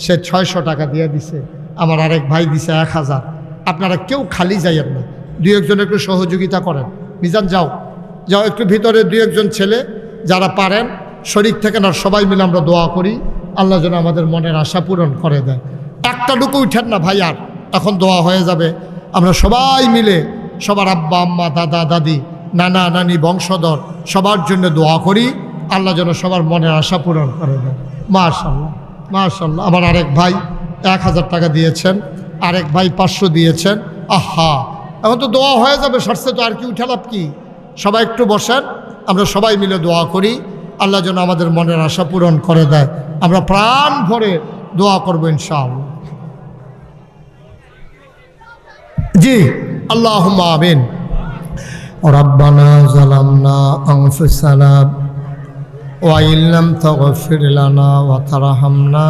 সে 600 টাকা দিয়ে দিছে। আমার আরেক ভাই দিছে 1,000। আপনারা কেউ খালি যাইয়েন না, 2-1 জন একটু সহযোগিতা করেন। মিজান যাও, যাও একটু ভিতরে 2-1 জন ছেলে যারা পারেন শরীক থেকে না, সবাই মিলে আমরা দোয়া করি আল্লাহ যেন আমাদের মনের আশা পূরণ করে দেয়। একটা ডুকু উঠেন না ভাই, আর এখন দোয়া হয়ে যাবে। আমরা সবাই মিলে সবার আব্বা আম্মা দাদা দাদি নানা নানি বংশধর সবার জন্য দোয়া করি, আল্লাহ যেন সবার মনের আশা পূরণ করে দেন। মাশাআল্লাহ মাশাআল্লাহ। আমার আরেক ভাই 1000 টাকা দিয়েছেন, আরেক ভাই 500 দিয়েছেন। আহা, এখন তো দোয়া হয়ে যাবে, সরষে তো আর কি উঠালাপ কি। সবাই একটু বসেন, আমরা সবাই মিলে দোয়া করি, আল্লাহ যেন আমাদের মনের আশা পূরণ করে দেয়। আমরা প্রাণ ভরে দোয়া করবো ইনশাআল্লাহ। জি, আল্লাহুম্মা আমিন। রব্বানা যালামনা আনফুসানা ওয়া ইল্লাম তাগফির লানা ওয়া তারহামনা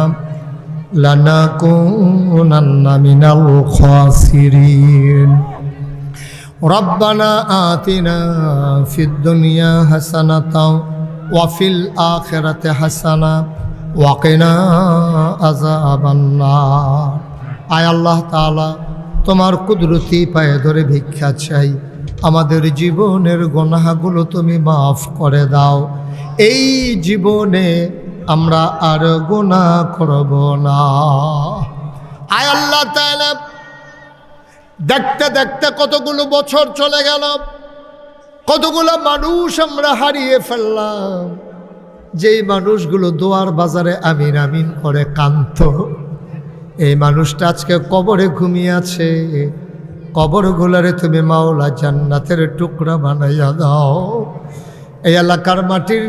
লানাকুনান্না মিনাল খাসিরিন। রব্বানা আতিনা ফিদ দুনিয়া হাসানাতাও ওয়া ফিল আখিরাতি হাসানা ওয়া কিনা আযাবান নার। আয় আল্লাহ তাআলা, তোমার কুদরতি পায়ে ধরে ভিক্ষা চাই, আমাদের জীবনের গুনাহগুলো তুমি মাফ করে দাও। এই জীবনে আমরা আর গুনাহ করব না। আয় আল্লাহ তাআলা, দেখতে দেখতে কতগুলো বছর চলে গেল, কতগুলো মানুষ আমরা হারিয়ে ফেললাম, যেই মানুষগুলো দোয়ার বাজারে আমিন আমিন করে কাঁদত, এই মানুষটা আজকে কবরে ঘুমিয়ে আছে। কবরগুলারে তুমি মাওলা জান্নাতের টুকরা বানাইয়া দাও। এই এলাকার মাটির